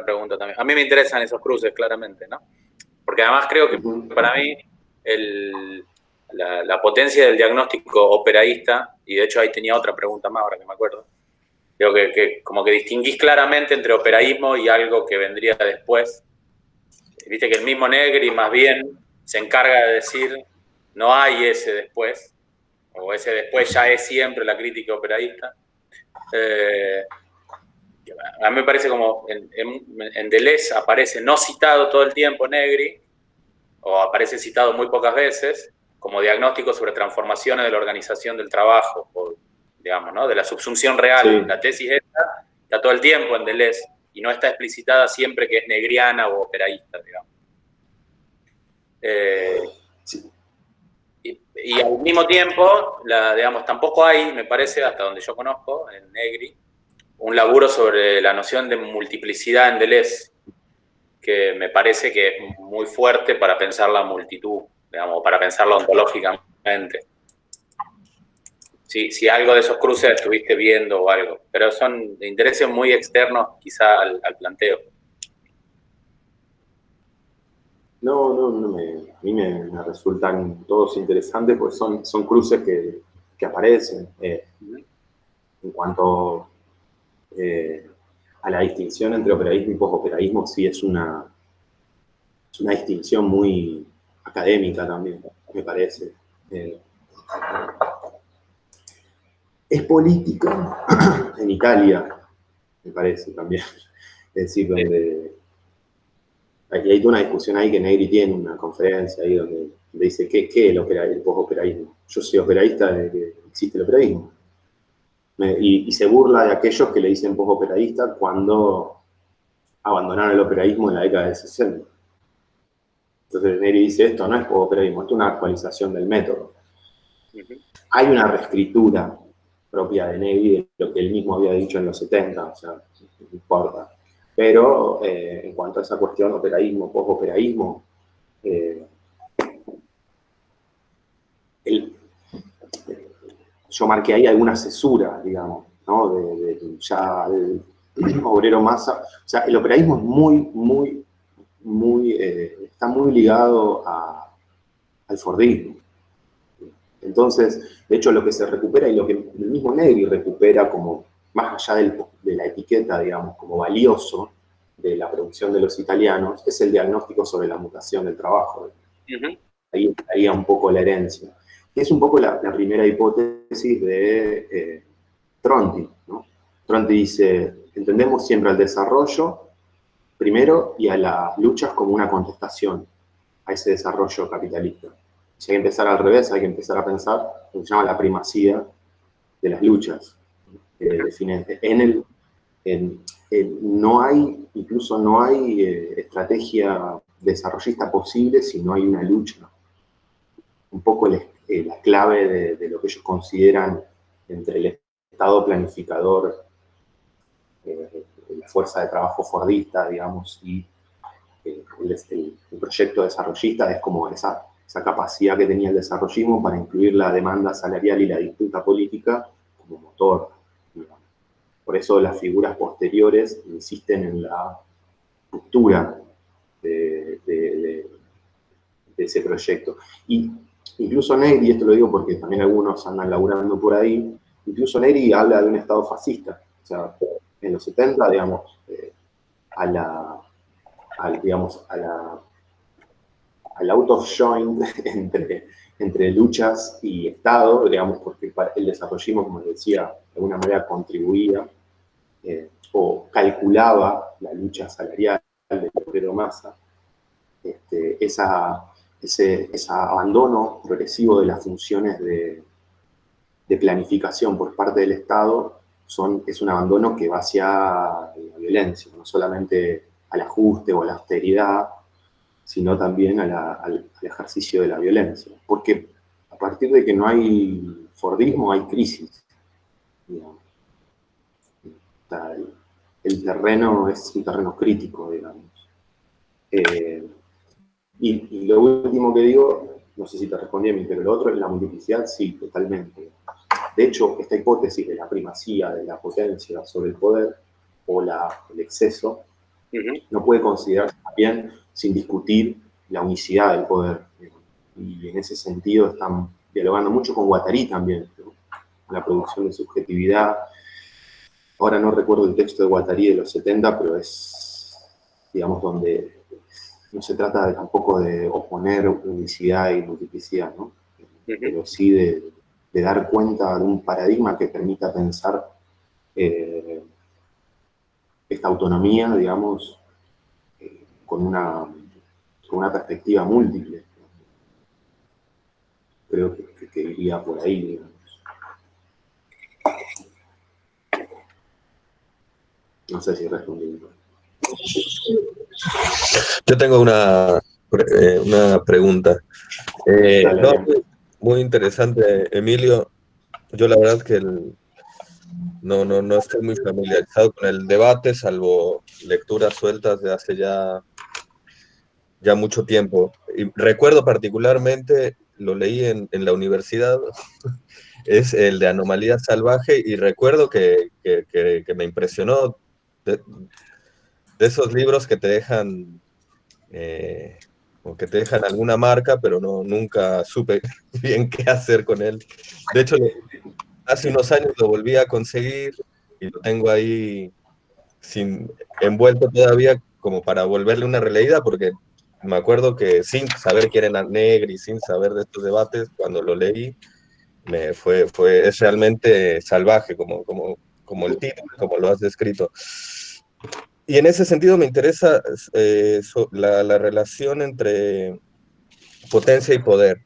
pregunta también. A mí me interesan esos cruces, claramente, ¿no? Porque además creo que para mí la potencia del diagnóstico operaísta, y de hecho ahí tenía otra pregunta más, ahora que me acuerdo, creo que como que distinguís claramente entre operaísmo y algo que vendría después. Viste que el mismo Negri más bien se encarga de decir no hay ese después, o ese después ya es siempre la crítica operaísta. A mí me parece como en Deleuze aparece no citado todo el tiempo Negri, o aparece citado muy pocas veces, como diagnóstico sobre transformaciones de la organización del trabajo, o, digamos, ¿no? De la subsunción real. Sí. La tesis esta está todo el tiempo en Deleuze, y no está explicitada siempre que es negriana o operaísta, digamos. Sí. Y al mismo tiempo, digamos, tampoco hay, me parece, hasta donde yo conozco, en Negri, un laburo sobre la noción de multiplicidad en Deleuze, que me parece que es muy fuerte para pensar la multitud, digamos, para pensarla ontológicamente. Si algo de esos cruces estuviste viendo o algo, pero son de intereses muy externos quizá al planteo. No, a mí me resultan todos interesantes porque son cruces que aparecen. En cuanto a la distinción entre operaísmo y posoperaísmo, sí es una distinción muy académica también, me parece. Es política en Italia, me parece también. Es decir, donde hay toda una discusión ahí que Negri tiene una conferencia ahí donde dice ¿qué es el posoperaísmo? Yo soy operaísta de que existe el operaísmo. Y se burla de aquellos que le dicen posoperaísta cuando abandonaron el operaísmo en la década del 60. Entonces Negri dice, esto no es posoperaísmo, esto es una actualización del método. Hay una reescritura propia de Negri de lo que él mismo había dicho en los 70, o sea, no importa. Pero en cuanto a esa cuestión, operaísmo, posoperaísmo, yo marqué ahí alguna cesura, digamos, ¿no? Ya el obrero masa. O sea, el operaísmo es está muy ligado al fordismo. Entonces, de hecho, lo que se recupera y lo que el mismo Negri recupera como, más allá de la etiqueta, digamos, como valioso de la producción de los italianos, es el diagnóstico sobre la mutación del trabajo. Ahí estaría un poco la herencia. Que es un poco la primera hipótesis de Tronti, ¿no? Tronti dice, entendemos siempre al desarrollo primero y a las luchas como una contestación a ese desarrollo capitalista. Si hay que empezar al revés, hay que empezar a pensar lo que se llama la primacía de las luchas. Incluso no hay estrategia desarrollista posible si no hay una lucha. Un poco la clave de lo que ellos consideran entre el Estado planificador, la fuerza de trabajo fordista, digamos, y el proyecto desarrollista es como esa capacidad que tenía el desarrollismo para incluir la demanda salarial y la disputa política como motor. Digamos. Por eso las figuras posteriores insisten en la ruptura de ese proyecto. Y incluso Negri, y esto lo digo porque también algunos andan laburando por ahí, incluso Negri habla de un Estado fascista. O sea, en los 70, digamos, al out of joint entre entre luchas y Estado, digamos, porque el desarrollismo, como les decía, de alguna manera contribuía o calculaba la lucha salarial del obrero masa, ese abandono progresivo de las funciones de planificación por parte del Estado es un abandono que va hacia la violencia, no solamente al ajuste o a la austeridad, sino también al ejercicio de la violencia. Porque a partir de que no hay fordismo, hay crisis. Digamos. El terreno es un terreno crítico, digamos. Y lo último que digo, no sé si te respondí a mí, pero lo otro es la multiplicidad, sí, totalmente. De hecho, esta hipótesis de la primacía de la potencia sobre el poder o el exceso no puede considerarse también sin discutir la unicidad del poder. Y en ese sentido están dialogando mucho con Guattari también, ¿no? La producción de subjetividad. Ahora no recuerdo el texto de Guattari de los 70, pero es, digamos, donde no se trata tampoco de oponer unicidad y multiplicidad, ¿no? Pero sí de dar cuenta de un paradigma que permita pensar esta autonomía, digamos, con una perspectiva múltiple. Creo que iría por ahí, digamos. No sé si respondí. Yo tengo una pregunta. No, muy interesante, Emilio. Yo la verdad que no estoy muy familiarizado con el debate, salvo lecturas sueltas de hace ya mucho tiempo. Y recuerdo particularmente, lo leí en la universidad, es el de Anomalía Salvaje, y recuerdo que me impresionó de esos libros que te dejan, o que te dejan alguna marca, pero nunca supe bien qué hacer con él. De hecho, hace unos años lo volví a conseguir y lo tengo ahí envuelto todavía como para volverle una releída, porque me acuerdo que sin saber quién era Negri, sin saber de estos debates, cuando lo leí, es realmente salvaje, como el título, como lo has descrito. Y en ese sentido me interesa la relación entre potencia y poder.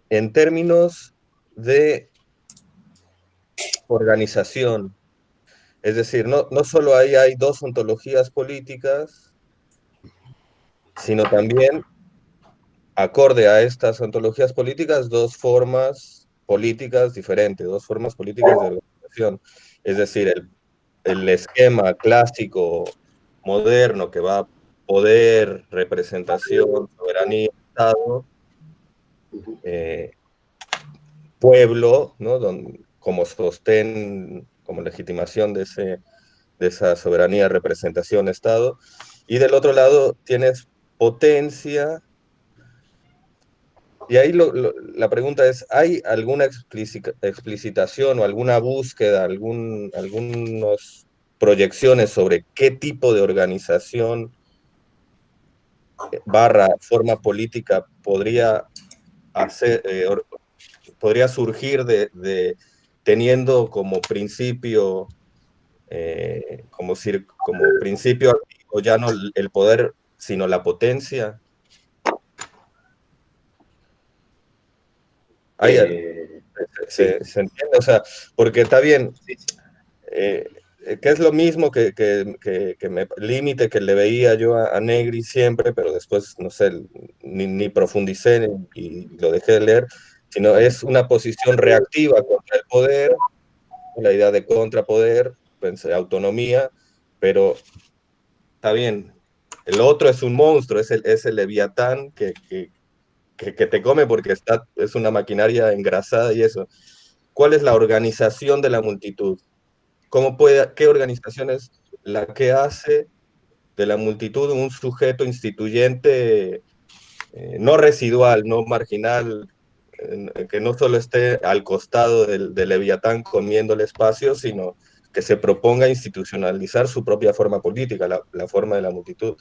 En términos de organización, es decir, no solo ahí hay dos ontologías políticas, sino también, acorde a estas ontologías políticas, dos formas políticas diferentes, dos formas políticas de organización. Es decir, el esquema clásico, moderno, que va a poder, representación, soberanía, Estado, pueblo, ¿no? Como sostén, como legitimación de esa soberanía, representación, Estado. Y del otro lado tienes potencia. Y ahí la pregunta es, ¿hay alguna explicitación o alguna búsqueda, algunas proyecciones sobre qué tipo de organización / forma política podría surgir teniendo como principio, como principio activo ya no el poder, sino la potencia? ¿Se entiende? O sea, porque está bien, que es lo mismo que límite que le veía yo a Negri siempre, pero después, no sé, ni profundicé y lo dejé de leer, sino es una posición reactiva contra el poder, la idea de contrapoder, autonomía, pero está bien, el otro es un monstruo, es el leviatán que te come porque es una maquinaria engrasada y eso. ¿Cuál es la organización de la multitud? ¿Qué organización es la que hace de la multitud un sujeto instituyente, no residual, no marginal, que no solo esté al costado del Leviatán comiendo el espacio, sino que se proponga institucionalizar su propia forma política, la forma de la multitud?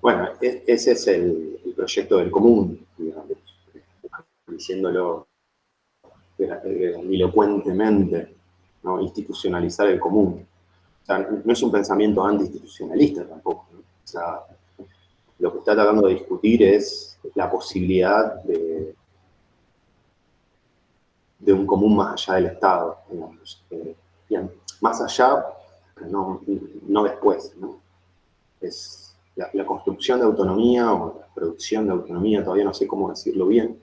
Bueno, ese es el proyecto del común, digamos. diciéndolo grandilocuentemente, ¿no? Institucionalizar el común. O sea, no es un pensamiento anti-institucionalista tampoco, ¿no? O sea, lo que está tratando de discutir es la posibilidad de un común más allá del Estado, digamos. Bien, más allá, pero no después, ¿no? Es la construcción de autonomía o la producción de autonomía, todavía no sé cómo decirlo bien.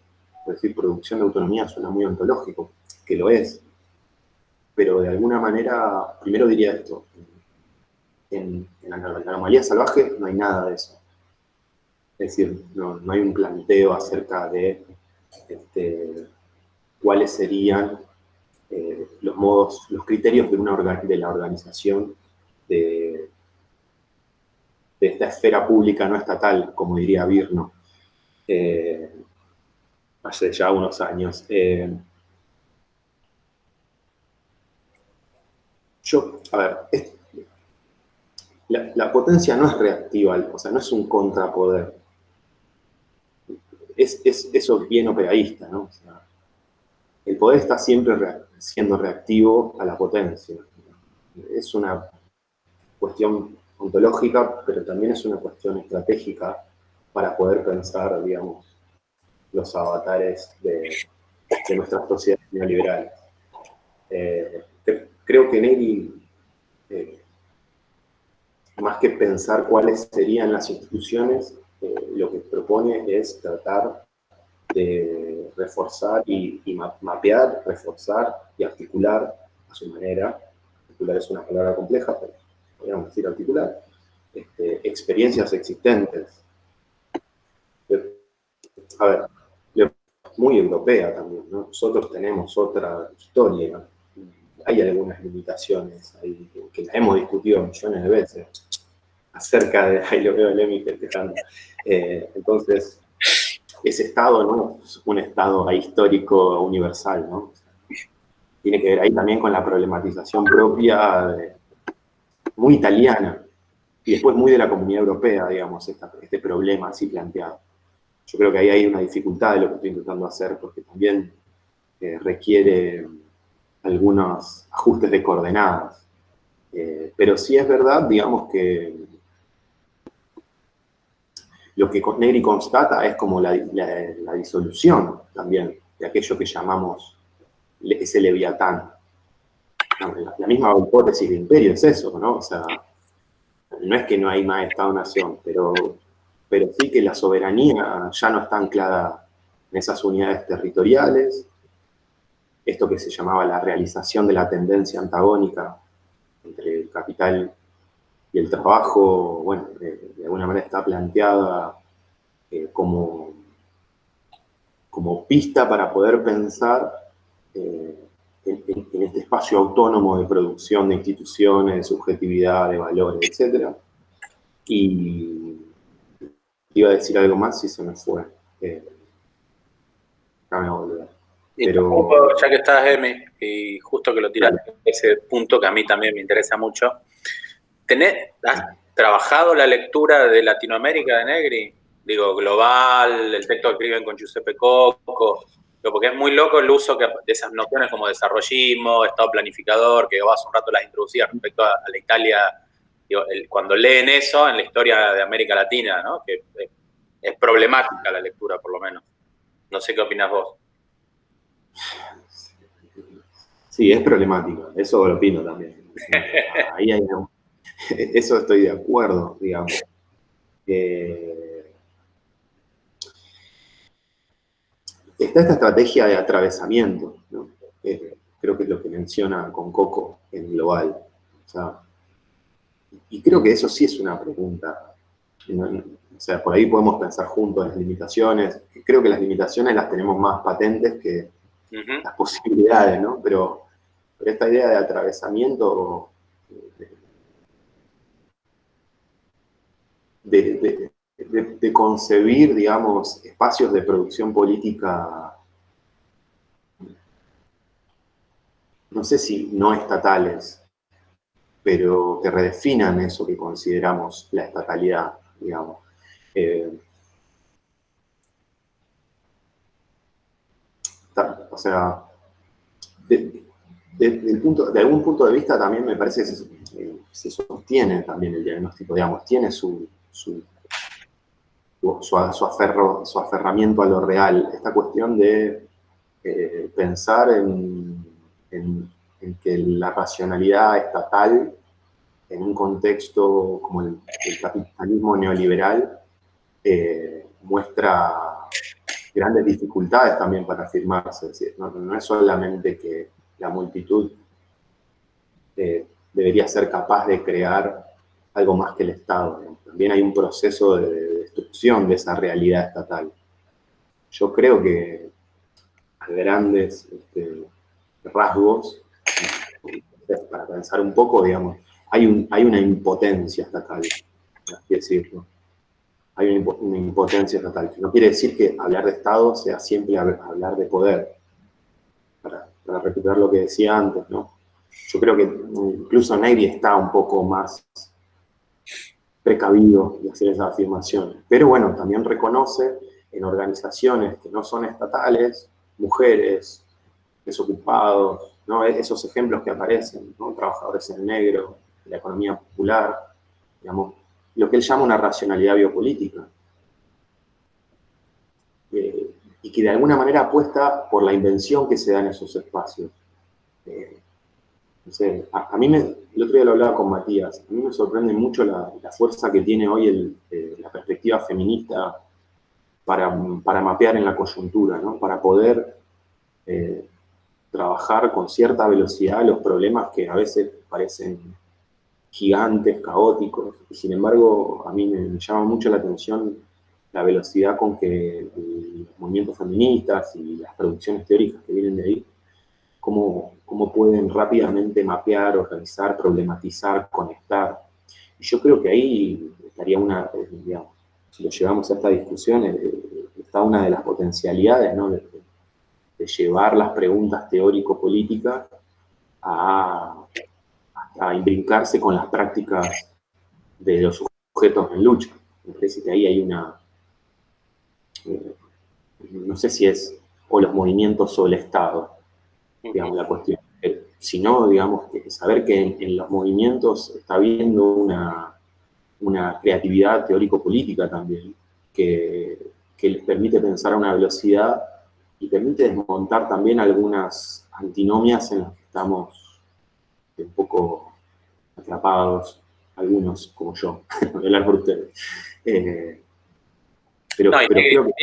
Decir producción de autonomía suena muy ontológico, que lo es, pero de alguna manera, primero diría esto, en la anomalía salvaje no hay nada de eso. Es decir, no hay un planteo acerca de cuáles serían los modos, los criterios de la organización de esta esfera pública no estatal, como diría Virno, hace ya unos años. A ver, la potencia no es reactiva, o sea, no es un contrapoder. Eso es bien operaísta, ¿no? O sea, el poder está siempre siendo reactivo a la potencia. Es una cuestión ontológica, pero también es una cuestión estratégica para poder pensar, digamos, los avatares de nuestras sociedades neoliberales. Creo que Negri, más que pensar cuáles serían las instituciones, lo que propone es tratar de reforzar y mapear, reforzar y articular a su manera. Articular es una palabra compleja, pero podríamos decir articular. Experiencias existentes. A ver, muy europea también, ¿no? Nosotros tenemos otra historia. Hay algunas limitaciones ahí que las hemos discutido millones de veces acerca de, ahí lo veo a Lemmy festejando. Entonces, ese Estado no es un Estado ahistórico universal, ¿no? Tiene que ver ahí también con la problematización propia, muy italiana, y después muy de la Comunidad Europea, digamos, este problema así planteado. Yo creo que ahí hay una dificultad de lo que estoy intentando hacer, porque también requiere algunos ajustes de coordenadas. Pero sí es verdad, digamos, que lo que Negri constata es como la disolución también de aquello que llamamos ese leviatán. La misma hipótesis de imperio es eso, ¿no? O sea, no es que no hay más Estado-nación, pero sí que la soberanía ya no está anclada en esas unidades territoriales, esto que se llamaba la realización de la tendencia antagónica entre el capital y el trabajo, bueno, de alguna manera está planteada como pista para poder pensar en este espacio autónomo de producción de instituciones, de subjetividad, de valores, etc. Y iba a decir algo más y se me fue. Acá me voy a volver. Pero, ya que estás, Emi, y justo que lo tiraste, ese punto que a mí también me interesa mucho, ¿has trabajado la lectura de Latinoamérica de Negri? Digo, global, el texto que escriben con Giuseppe Coco, porque es muy loco el uso de esas nociones como desarrollismo, estado planificador, que vos hace un rato las introducías respecto a la Italia, digo, cuando leen eso en la historia de América Latina, ¿no? Que es problemática la lectura, por lo menos. No sé qué opinas vos. Sí, es problemático, eso lo opino también. Ahí hay eso estoy de acuerdo, digamos. Está esta estrategia de atravesamiento, ¿no? Creo que es lo que menciona con Coco en global. O sea, y creo que eso sí es una pregunta. O sea, por ahí podemos pensar juntos en las limitaciones. Creo que las limitaciones las tenemos más patentes que las posibilidades, ¿no? Pero esta idea de atravesamiento, de concebir, digamos, espacios de producción política, no sé si no estatales, pero que redefinan eso que consideramos la estatalidad, digamos. sea, de algún punto de vista también me parece que se sostiene también el diagnóstico, digamos, tiene su aferramiento a lo real. Esta cuestión de pensar en que la racionalidad estatal en un contexto como el capitalismo neoliberal muestra grandes dificultades también para afirmarse. Es decir, no es solamente que la multitud debería ser capaz de crear algo más que el Estado. También hay un proceso de destrucción de esa realidad estatal. Yo creo que a grandes rasgos, para pensar un poco, digamos, hay una impotencia estatal, por así decirlo. Hay una impotencia estatal, que no quiere decir que hablar de Estado sea siempre hablar de poder. Para recuperar lo que decía antes, ¿no? Yo creo que incluso Negri está un poco más precavido de hacer esas afirmaciones. Pero bueno, también reconoce en organizaciones que no son estatales, mujeres, desocupados, ¿no? Esos ejemplos que aparecen, ¿no? Trabajadores en negro, la economía popular, digamos, lo que él llama una racionalidad biopolítica. Y que de alguna manera apuesta por la invención que se da en esos espacios. No sé, a mí el otro día lo hablaba con Matías, a mí me sorprende mucho la fuerza que tiene hoy la perspectiva feminista para mapear en la coyuntura, ¿no? Para poder trabajar con cierta velocidad los problemas que a veces parecen gigantes, caóticos, y sin embargo a mí me llama mucho la atención la velocidad con que los movimientos feministas y las producciones teóricas que vienen de ahí, cómo pueden rápidamente mapear, organizar, problematizar, conectar. Y yo creo que ahí estaría digamos, si lo llevamos a esta discusión, está una de las potencialidades, ¿no? de llevar las preguntas teórico-políticas a imbricarse con las prácticas de los sujetos en lucha. Me parece que ahí hay no sé si es o los movimientos o el Estado, digamos, la cuestión. Sino, digamos, saber que en los movimientos está habiendo una creatividad teórico-política también, que les permite pensar a una velocidad y permite desmontar también algunas antinomias en las que estamos un poco atrapados, algunos como yo, voy a hablar por ustedes. Pero creo que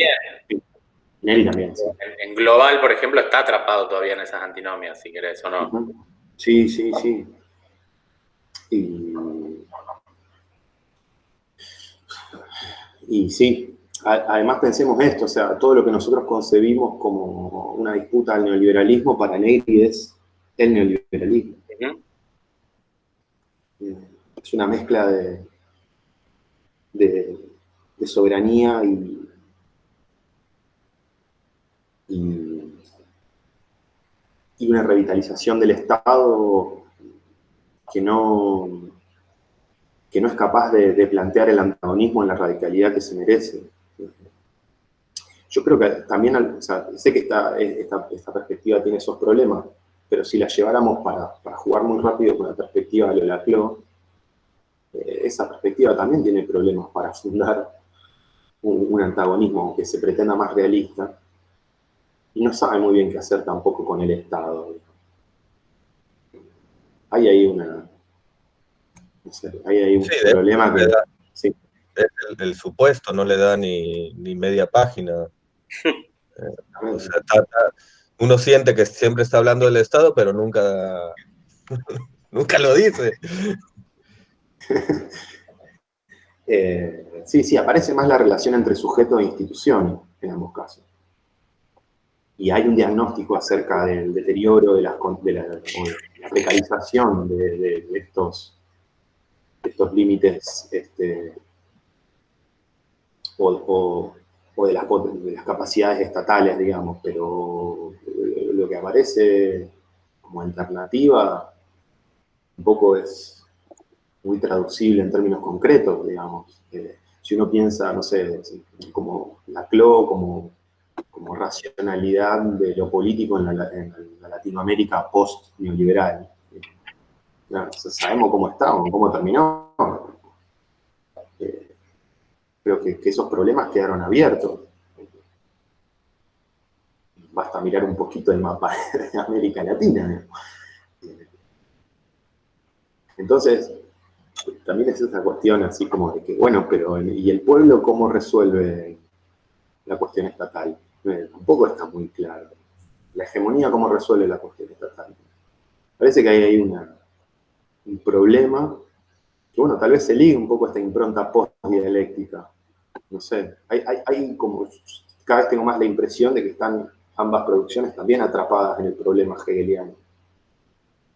Neri también, sí. En global, por ejemplo, está atrapado todavía en esas antinomias, si querés o no. Sí, sí, sí. Y sí, además pensemos esto, o sea, todo lo que nosotros concebimos como una disputa al neoliberalismo, para Negri es el neoliberalismo. Es una mezcla de soberanía y una revitalización del Estado que no es capaz de plantear el antagonismo en la radicalidad que se merece. Yo creo que también, o sea, sé que esta perspectiva tiene esos problemas, pero si la lleváramos para jugar muy rápido con la perspectiva de lo de Laclau, esa perspectiva también tiene problemas para fundar un antagonismo que se pretenda más realista, y no sabe muy bien qué hacer tampoco con el Estado. Hay ahí no sé, hay ahí un problema que... Sí. El supuesto no le da ni media página. O sea, uno siente que siempre está hablando del Estado, pero nunca lo dice. Sí, aparece más la relación entre sujeto e institución en ambos casos. Y hay un diagnóstico acerca del deterioro, de la precarización de estos límites, o de las capacidades estatales, digamos, pero lo que aparece como alternativa un poco es muy traducible en términos concretos, digamos. Si uno piensa, no sé, como Laclau, como como racionalidad de lo político en la Latinoamérica post-neoliberal. O sea, sabemos cómo estamos, cómo terminó. Creo que esos problemas quedaron abiertos. Basta mirar un poquito el mapa de América Latina. Entonces, también es esa cuestión así como de que, bueno, pero ¿y el pueblo cómo resuelve la cuestión estatal? Tampoco está muy claro. La hegemonía, ¿cómo resuelve la cuestión estatal? Parece que hay un problema que, bueno, tal vez se liga un poco a esta impronta post-dialéctica. No sé, hay como, cada vez tengo más la impresión de que están ambas producciones también atrapadas en el problema hegeliano.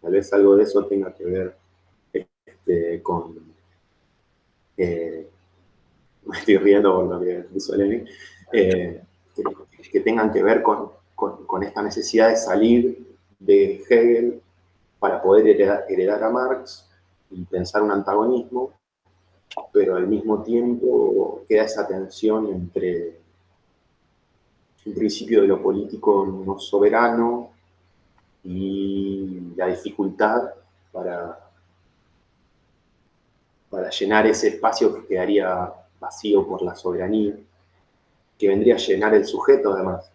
Tal vez algo de eso tenga que ver con... me estoy riendo por lo que hizo Lenin, que tengan que ver con esta necesidad de salir de Hegel para poder heredar a Marx y pensar un antagonismo, pero al mismo tiempo queda esa tensión entre un principio de lo político no soberano y la dificultad para llenar ese espacio que quedaría vacío por la soberanía, que vendría a llenar el sujeto además,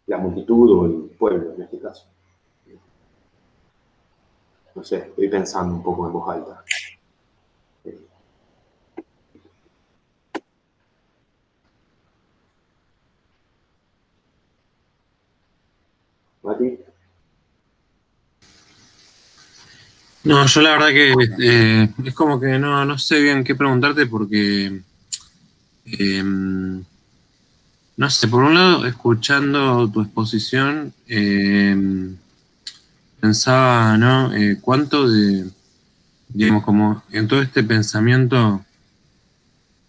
la multitud o el pueblo en este caso. No sé, estoy pensando un poco en voz alta. ¿Mati? No, yo la verdad que es como que no sé bien qué preguntarte porque, no sé, por un lado, escuchando tu exposición, pensaba, ¿no? Cuánto de, digamos, como en todo este pensamiento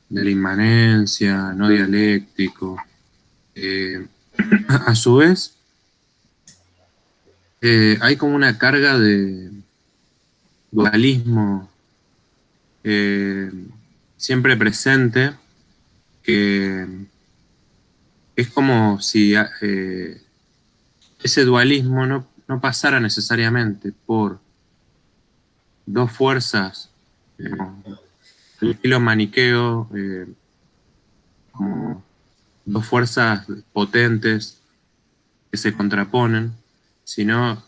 de la inmanencia, no dialéctico, eh, a su vez, hay como una carga de dualismo siempre presente, que es como si ese dualismo no pasara necesariamente por dos fuerzas, el estilo maniqueo, como dos fuerzas potentes que se contraponen, sino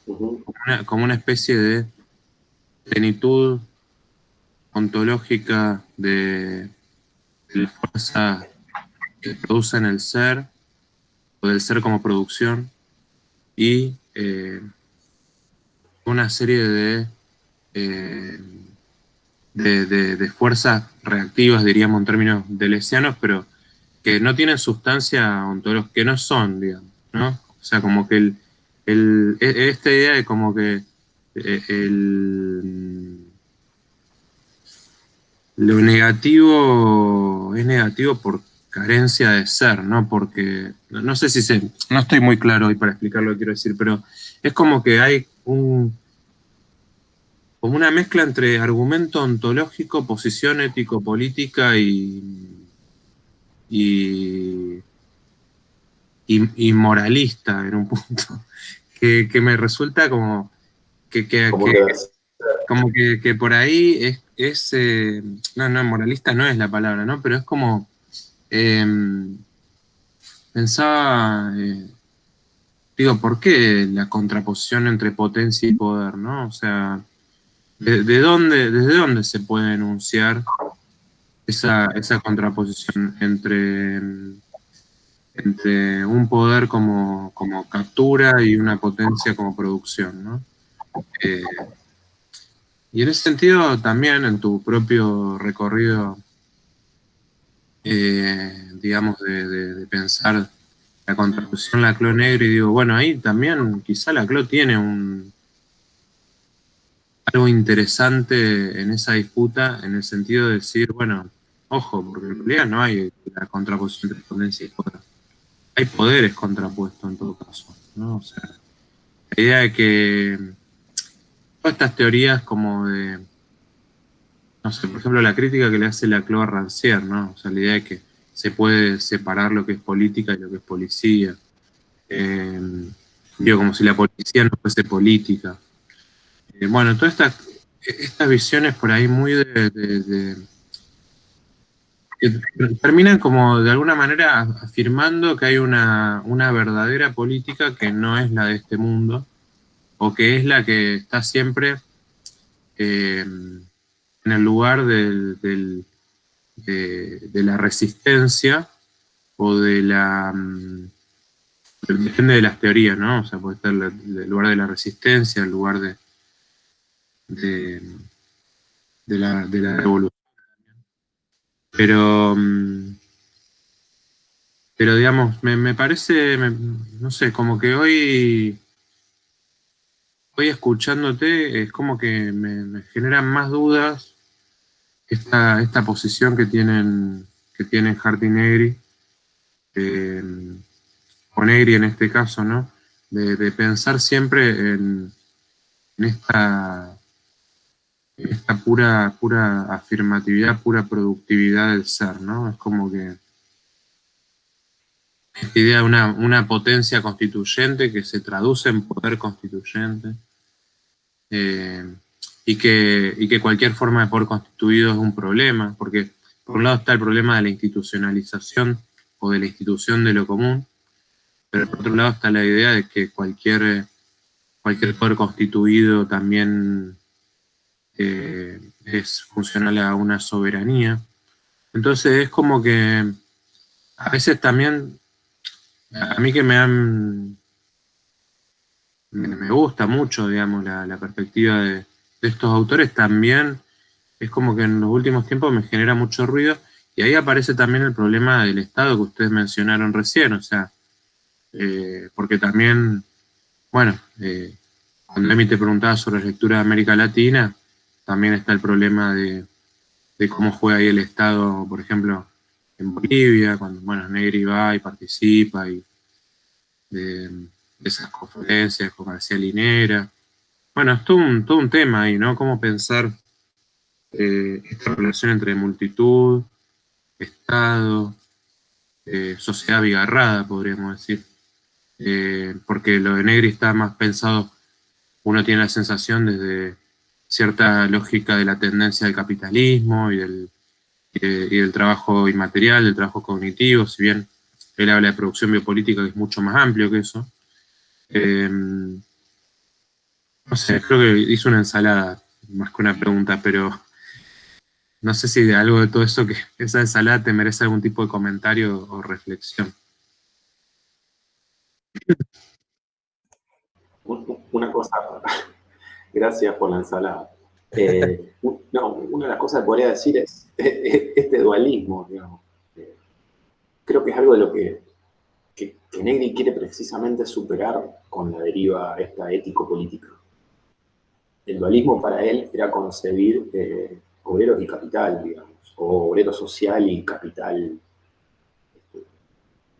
como una especie de plenitud ontológica de la fuerza que produce en el ser, o del ser como producción, y una serie eh, de fuerzas reactivas, diríamos en términos deleuzianos, pero que no tienen sustancia ontológica, que no son, digamos, ¿no? O sea, como que esta idea de como que lo negativo es negativo por carencia de ser, ¿no? Porque, no sé si no estoy muy claro hoy para explicar lo que quiero decir, pero es como que hay como una mezcla entre argumento ontológico, posición ético-política y, y moralista en un punto, que me resulta como que por ahí no, moralista no es la palabra, ¿no? Pero es como, pensaba, digo, ¿por qué la contraposición entre potencia y poder, ¿no? O sea, desde dónde se puede enunciar esa contraposición entre un poder como captura y una potencia como producción, ¿no? Y en ese sentido, también en tu propio recorrido, digamos, de pensar la contraposición Laclau negro, y digo, bueno, ahí también quizá Laclau tiene algo interesante en esa disputa, en el sentido de decir, bueno, ojo, porque en realidad no hay la contraposición entre potencia y poder. Hay poderes contrapuestos en todo caso, ¿no? O sea, la idea de que todas estas teorías como no sé, por ejemplo, la crítica que le hace Laclau a Rancière, ¿no? O sea, la idea de que se puede separar lo que es política y lo que es policía. Digo, como si la policía no fuese política. Bueno, todas estas visiones por ahí muy que terminan como de alguna manera afirmando que hay una verdadera política que no es la de este mundo, o que es la que está siempre en el lugar de la resistencia o de la... depende de las teorías, ¿no? O sea, puede estar el lugar de la resistencia, el lugar de, de la revolución. Pero, pero digamos, me parece, no sé, como que hoy escuchándote es como que me generan más dudas esta posición que tienen Hardt y Negri, eh, o Negri en este caso, ¿no? De pensar siempre en esta pura afirmatividad, pura productividad del ser, ¿no? Es como que esta idea de una potencia constituyente que se traduce en poder constituyente, y que cualquier forma de poder constituido es un problema, porque por un lado está el problema de la institucionalización o de la institución de lo común, pero por otro lado está la idea de que cualquier poder constituido también es funcional a una soberanía. Entonces es como que a veces también, a mí que me gusta mucho, digamos, la perspectiva de estos autores, también es como que en los últimos tiempos me genera mucho ruido, y ahí aparece también el problema del Estado que ustedes mencionaron recién, o sea, porque también, bueno, cuando Emi te preguntaba sobre la lectura de América Latina, también está el problema de cómo juega ahí el Estado, por ejemplo, en Bolivia, cuando, bueno, Negri va y participa, y de esas conferencias con García Linera. Bueno, es todo un tema ahí, ¿no? Cómo pensar esta relación entre multitud, Estado, sociedad abigarrada, podríamos decir. Porque lo de Negri está más pensado, uno tiene la sensación desde cierta lógica de la tendencia del capitalismo y del trabajo inmaterial, del trabajo cognitivo, si bien él habla de producción biopolítica, que es mucho más amplio que eso. No sé, creo que hizo una ensalada, más que una pregunta, pero no sé si de algo de todo eso, que esa ensalada te merece algún tipo de comentario o reflexión. Una cosa, gracias por la ensalada. No, una de las cosas que podría decir es este dualismo, digamos. Creo que es algo de lo que Negri quiere precisamente superar con la deriva esta ético-política. El dualismo para él era concebir obreros y capital, digamos, o obrero social y capital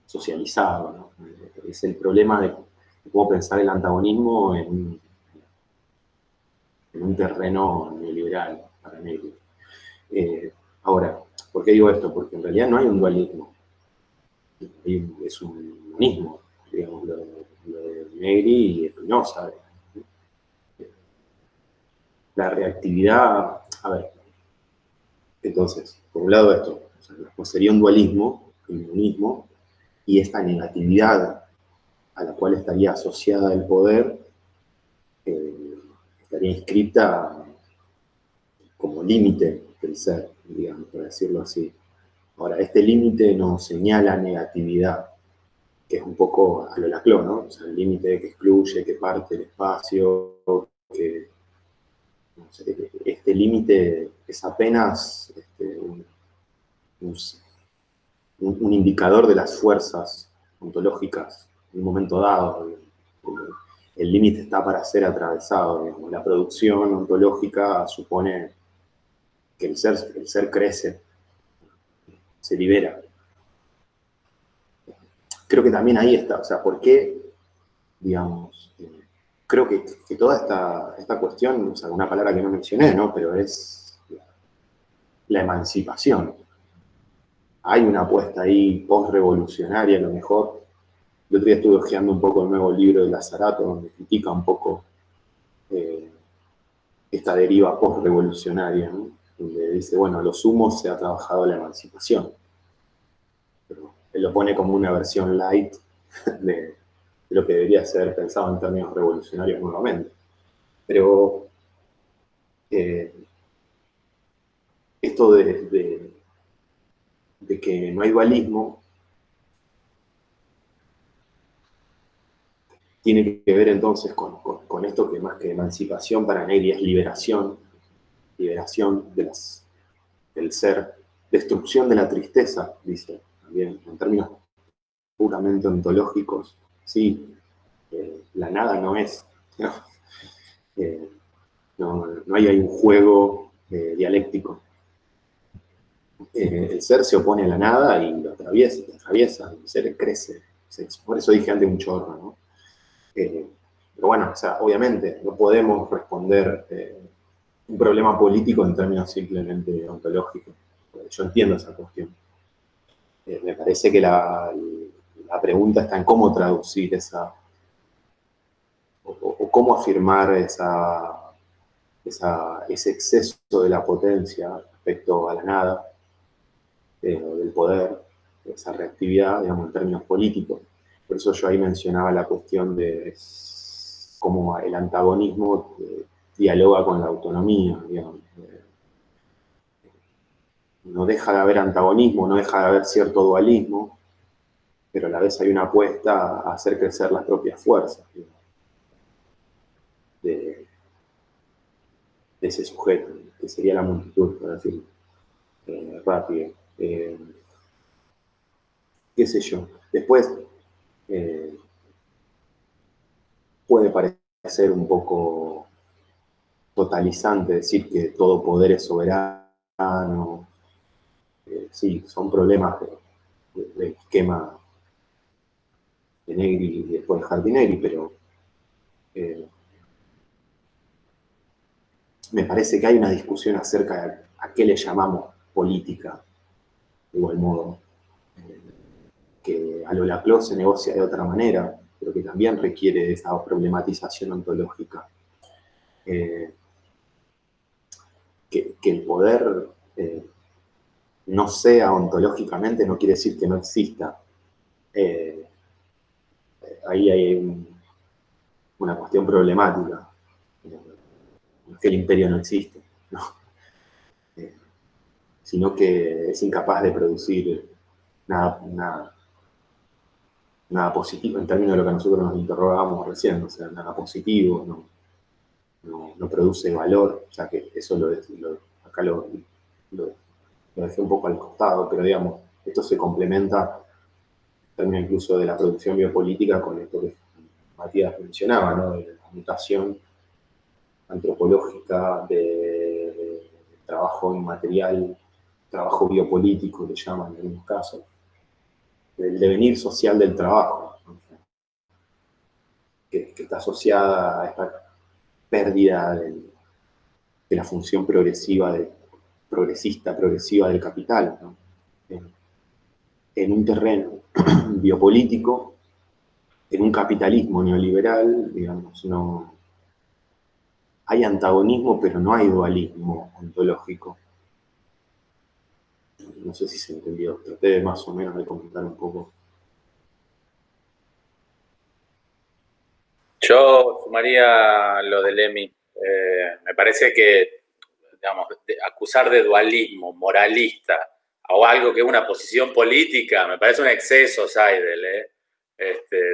socializado, ¿no? Es el problema de cómo pensar el antagonismo en un terreno neoliberal para Negri. Ahora, ¿por qué digo esto? Porque en realidad no hay un dualismo, es un monismo, digamos, lo de Negri y Espinosa. La reactividad, a ver, entonces, por un lado esto, o sea, pues sería un dualismo, el monismo, y esta negatividad a la cual estaría asociada el poder, estaría inscrita como límite del ser, digamos, por decirlo así. Ahora, este límite nos señala negatividad, que es un poco a lo Laclau, ¿no? O sea, el límite que excluye, que parte el espacio, que no sé, este límite es apenas un indicador de las fuerzas ontológicas en un momento dado. El límite está para ser atravesado, digamos. La producción ontológica supone que el ser crece, se libera. Creo que también ahí está, o sea, ¿por qué, digamos, creo que toda esta cuestión, o sea, una palabra que no mencioné, ¿no? Pero es la emancipación. hay una apuesta ahí post-revolucionaria a lo mejor. El otro día estuve hojeando un poco el nuevo libro de Lazzarato, donde critica un poco esta deriva post-revolucionaria, ¿no? Donde dice, bueno, a lo sumo se ha trabajado la emancipación. Pero él lo pone como una versión light de lo que debería ser pensado en términos revolucionarios nuevamente. Pero esto de que no hay dualismo tiene que ver entonces con esto que más que emancipación para Negri es liberación del ser, destrucción de la tristeza, dice también, en términos puramente ontológicos. Sí, la nada no es, ¿no? No hay un juego dialéctico. El ser se opone a la nada y lo atraviesa, el ser crece. Por eso dije antes un chorro, ¿no? Pero bueno, o sea, obviamente no podemos responder un problema político en términos simplemente ontológicos. Yo entiendo esa cuestión. Me parece que la pregunta está en cómo traducir esa, o cómo afirmar ese exceso de la potencia respecto a la nada, del poder, esa reactividad, digamos, en términos políticos. Por eso yo ahí mencionaba la cuestión de cómo el antagonismo dialoga con la autonomía, digamos. No deja de haber antagonismo, no deja de haber cierto dualismo, pero a la vez hay una apuesta a hacer crecer las propias fuerzas, digamos, de ese sujeto, que sería la multitud, por decirlo rápido. Qué sé yo. Después, puede parecer un poco totalizante decir que todo poder es soberano. Sí, son problemas del esquema de Negri y después de Jardinelli, pero me parece que hay una discusión acerca de a qué le llamamos política, de igual modo, que a lo Laclau se negocia de otra manera, pero que también requiere esa problematización ontológica. Que el poder no sea ontológicamente no quiere decir que no exista. Ahí hay una cuestión problemática. No es que el imperio no existe, ¿no? Sino que es incapaz de producir nada positivo, en términos de lo que nosotros nos interrogábamos recién, o sea, nada positivo, no produce valor, o sea que eso acá lo dejé un poco al costado, pero digamos, esto se complementa también incluso de la producción biopolítica con esto que Matías mencionaba, ¿no? De la mutación antropológica, de trabajo inmaterial, trabajo biopolítico, le llaman en algunos casos, del devenir social del trabajo, ¿no? que está asociada a esta pérdida de la función progresiva del capital, ¿no? En un terreno biopolítico, en un capitalismo neoliberal, digamos, no hay antagonismo, pero no hay dualismo ontológico. No sé si se entendió, traté más o menos de comentar un poco. Yo sumaría lo de Lemi. Me parece que, digamos, acusar de dualismo moralista o algo que es una posición política, me parece un exceso, Seidel, ¿eh?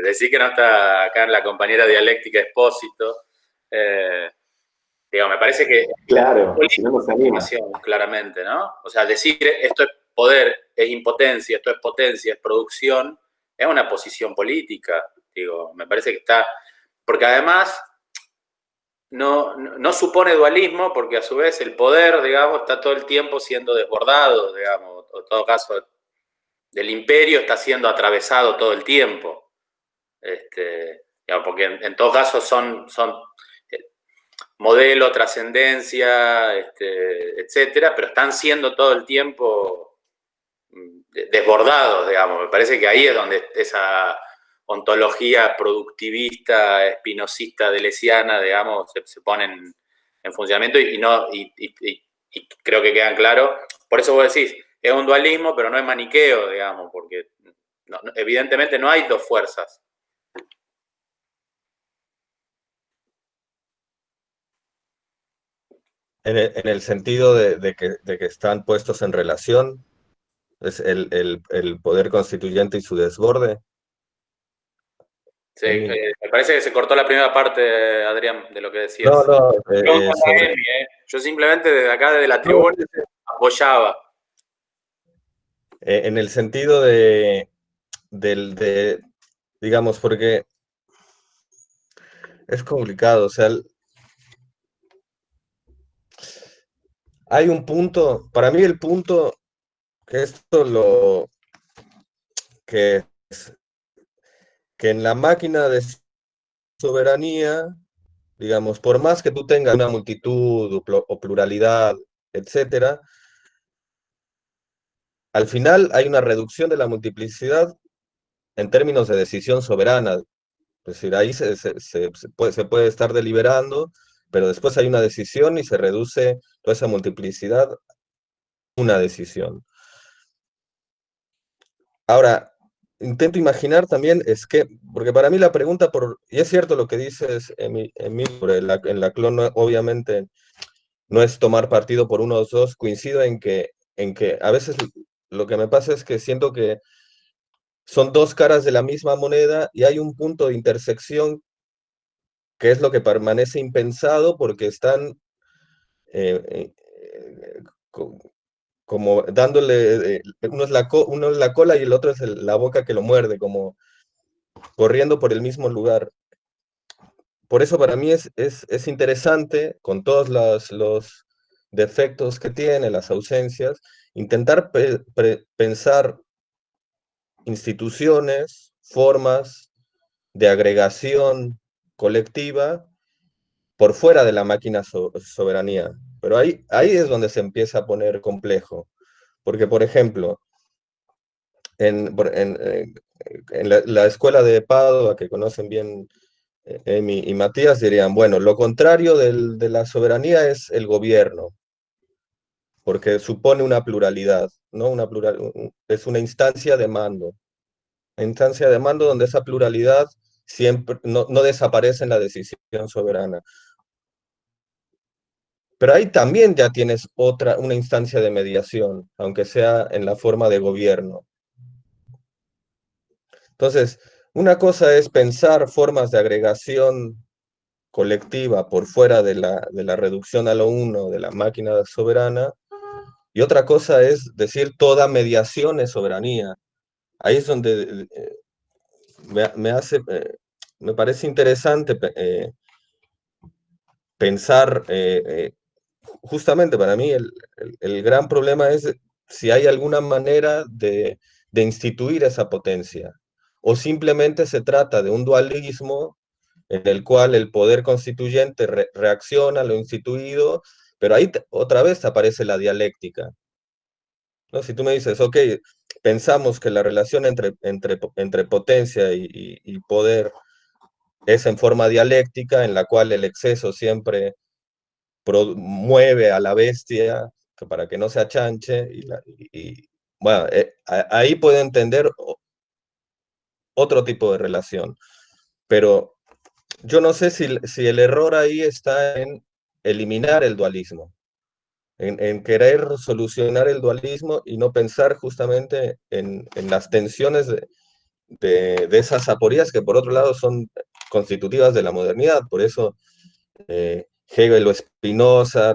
Decir que no está acá en la compañera dialéctica Espósito, digo, me parece que claro, si no nos anima. Claramente, ¿no? O sea, decir esto es poder, es impotencia, esto es potencia, es producción, es una posición política, digo, me parece que está, porque además no supone dualismo, porque a su vez el poder, digamos, está todo el tiempo siendo desbordado, digamos, o en todo caso, del imperio está siendo atravesado todo el tiempo. Digamos, porque en todo caso son modelo, trascendencia, etcétera, pero están siendo todo el tiempo, desbordados, digamos. Me parece que ahí es donde esa ontología productivista, espinosista, deleuziana, digamos, se ponen en funcionamiento y creo que quedan claros. Por eso vos decís, es un dualismo, pero no es maniqueo, digamos, porque evidentemente no hay dos fuerzas. En el sentido de que están puestos en relación, es el poder constituyente y su desborde. Sí, me parece que se cortó la primera parte, Adrián, de lo que decías. No, Yo simplemente desde acá, desde la tribuna, apoyaba. En el sentido digamos, porque es complicado, o sea, hay un punto, para mí el punto, que esto que es, que en la máquina de soberanía, digamos, por más que tú tengas una multitud o pluralidad, etcétera, al final hay una reducción de la multiplicidad en términos de decisión soberana. Es decir, ahí se puede estar deliberando, pero después hay una decisión y se reduce toda esa multiplicidad a una decisión. Ahora, intento imaginar también, porque para mí la pregunta, y es cierto lo que dices, Emilio, en la clon, obviamente no es tomar partido por uno o dos, coincido en que a veces lo que me pasa es que siento que son dos caras de la misma moneda y hay un punto de intersección que es lo que permanece impensado porque están como dándole, uno es la cola y el otro es la boca que lo muerde, como corriendo por el mismo lugar. Por eso para mí es interesante, con todos los defectos que tiene, las ausencias, intentar pensar instituciones, formas de agregación colectiva por fuera de la máquina soberanía. Pero ahí es donde se empieza a poner complejo. Porque, por ejemplo, en la escuela de Padua, que conocen bien Emi y Matías, dirían, bueno, lo contrario de la soberanía es el gobierno, porque supone una pluralidad, ¿no? Es una instancia de mando. Una instancia de mando donde esa pluralidad siempre no desaparece en la decisión soberana. Pero ahí también ya tienes una instancia de mediación, aunque sea en la forma de gobierno. Entonces, una cosa es pensar formas de agregación colectiva por fuera de la reducción a lo uno de la máquina soberana, y otra cosa es decir toda mediación es soberanía. Ahí es donde me parece interesante pensar, justamente para mí el gran problema es si hay alguna manera de instituir esa potencia, o simplemente se trata de un dualismo en el cual el poder constituyente reacciona a lo instituido, pero ahí otra vez aparece la dialéctica, ¿no? Si tú me dices, ok, pensamos que la relación entre potencia y poder es en forma dialéctica, en la cual el exceso siempre mueve a la bestia para que no se achanche, bueno, ahí puedo entender otro tipo de relación, pero yo no sé si el error ahí está en eliminar el dualismo, en querer solucionar el dualismo y no pensar justamente en las tensiones de esas aporías que por otro lado son constitutivas de la modernidad. Por eso Hegel o Spinoza,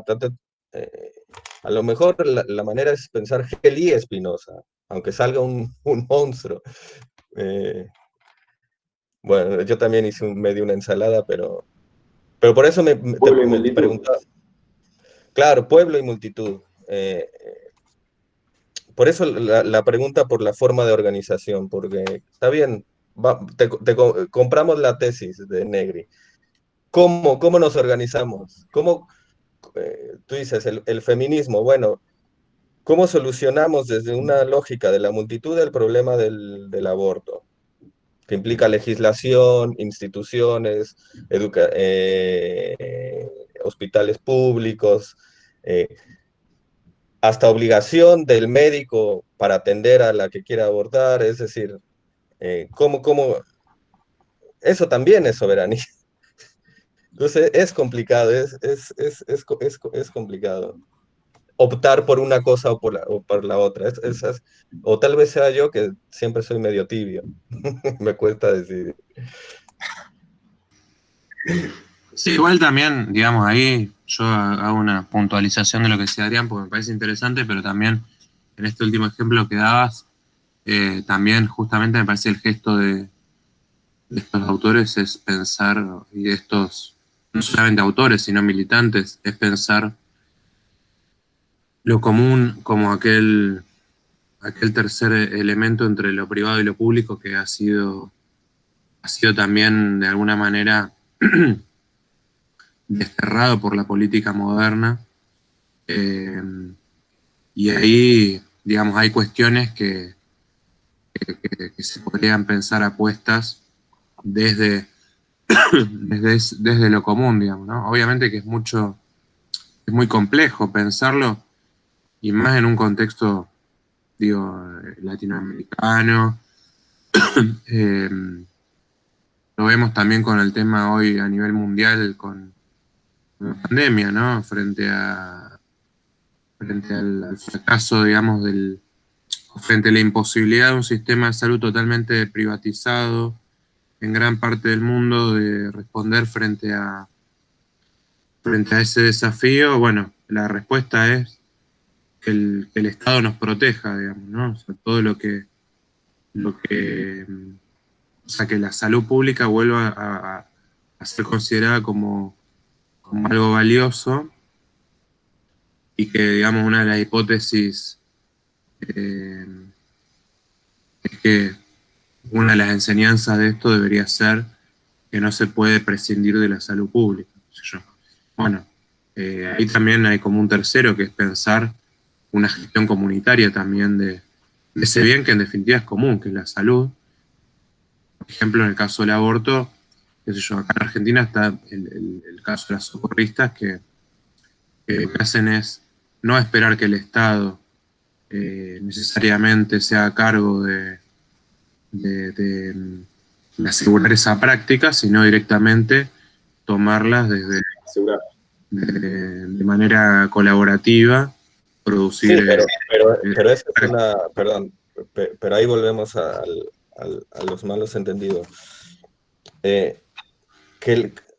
a lo mejor la manera es pensar Hegel y Spinoza, aunque salga un monstruo. Bueno, yo también hice medio una ensalada, pero por eso me preguntaba. Claro, pueblo y multitud. Por eso la pregunta por la forma de organización, porque está bien, compramos la tesis de Negri. ¿Cómo nos organizamos? Tú dices, el feminismo, bueno, ¿Cómo solucionamos desde una lógica de la multitud el problema del aborto? Que implica legislación, instituciones, hospitales públicos, eh, hasta obligación del médico para atender a la que quiera abortar, es decir, ¿cómo? Eso también es soberanía. Entonces es complicado, es complicado optar por una cosa o por la otra. O tal vez sea yo que siempre soy medio tibio, me cuesta decidir. Sí, igual también, digamos, ahí yo hago una puntualización de lo que decía Adrián, porque me parece interesante, pero también en este último ejemplo que dabas, también justamente me parece el gesto de estos autores es pensar, y de estos, no solamente autores, sino militantes, es pensar lo común como aquel tercer elemento entre lo privado y lo público que ha sido también de alguna manera desterrado por la política moderna. Eh, y ahí, digamos, hay cuestiones que se podrían pensar apuestas desde, desde lo común, digamos, ¿no? Obviamente que es muy complejo pensarlo, y más en un contexto, digo, latinoamericano. Eh, lo vemos también con el tema hoy a nivel mundial con la pandemia, ¿no? Frente al fracaso, digamos, frente a la imposibilidad de un sistema de salud totalmente privatizado en gran parte del mundo de responder frente a ese desafío. Bueno, la respuesta es que el Estado nos proteja, digamos, ¿no? O sea, todo o sea, que la salud pública vuelva a ser considerada como algo valioso, y que, digamos, una de las hipótesis eh, es que una de las enseñanzas de esto debería ser que no se puede prescindir de la salud pública. No sé yo. Bueno, ahí también hay como un tercero, que es pensar una gestión comunitaria también de ese bien que en definitiva es común, que es la salud. Por ejemplo, en el caso del aborto, qué sé yo, acá en Argentina está el caso de las socorristas que lo que hacen es no esperar que el Estado necesariamente se haga cargo de asegurar esa práctica, sino directamente tomarlas de manera colaborativa, producir... Sí, pero esa es una, perdón, pero ahí volvemos a los malos entendidos.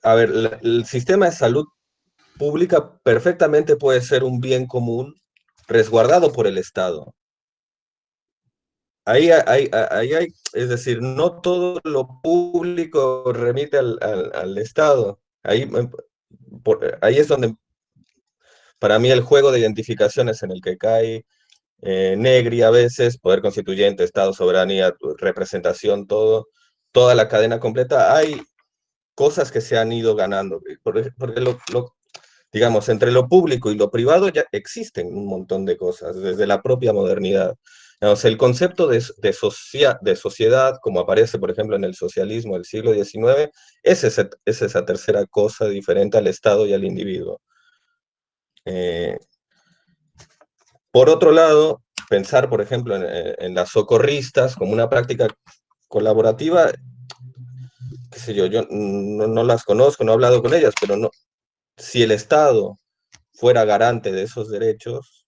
A ver, el sistema de salud pública perfectamente puede ser un bien común resguardado por el Estado. Es decir, no todo lo público remite al Estado. Ahí es donde, para mí, el juego de identificaciones en el que cae Negri a veces, poder constituyente, Estado, soberanía, representación, toda la cadena completa, hay cosas que se han ido ganando, porque digamos, entre lo público y lo privado ya existen un montón de cosas, desde la propia modernidad. Digamos, el concepto de sociedad, como aparece, por ejemplo, en el socialismo del siglo XIX, es esa tercera cosa diferente al Estado y al individuo. Por otro lado, pensar, por ejemplo, en las socorristas como una práctica colaborativa, qué sé yo no las conozco, no he hablado con ellas, pero no, si el Estado fuera garante de esos derechos,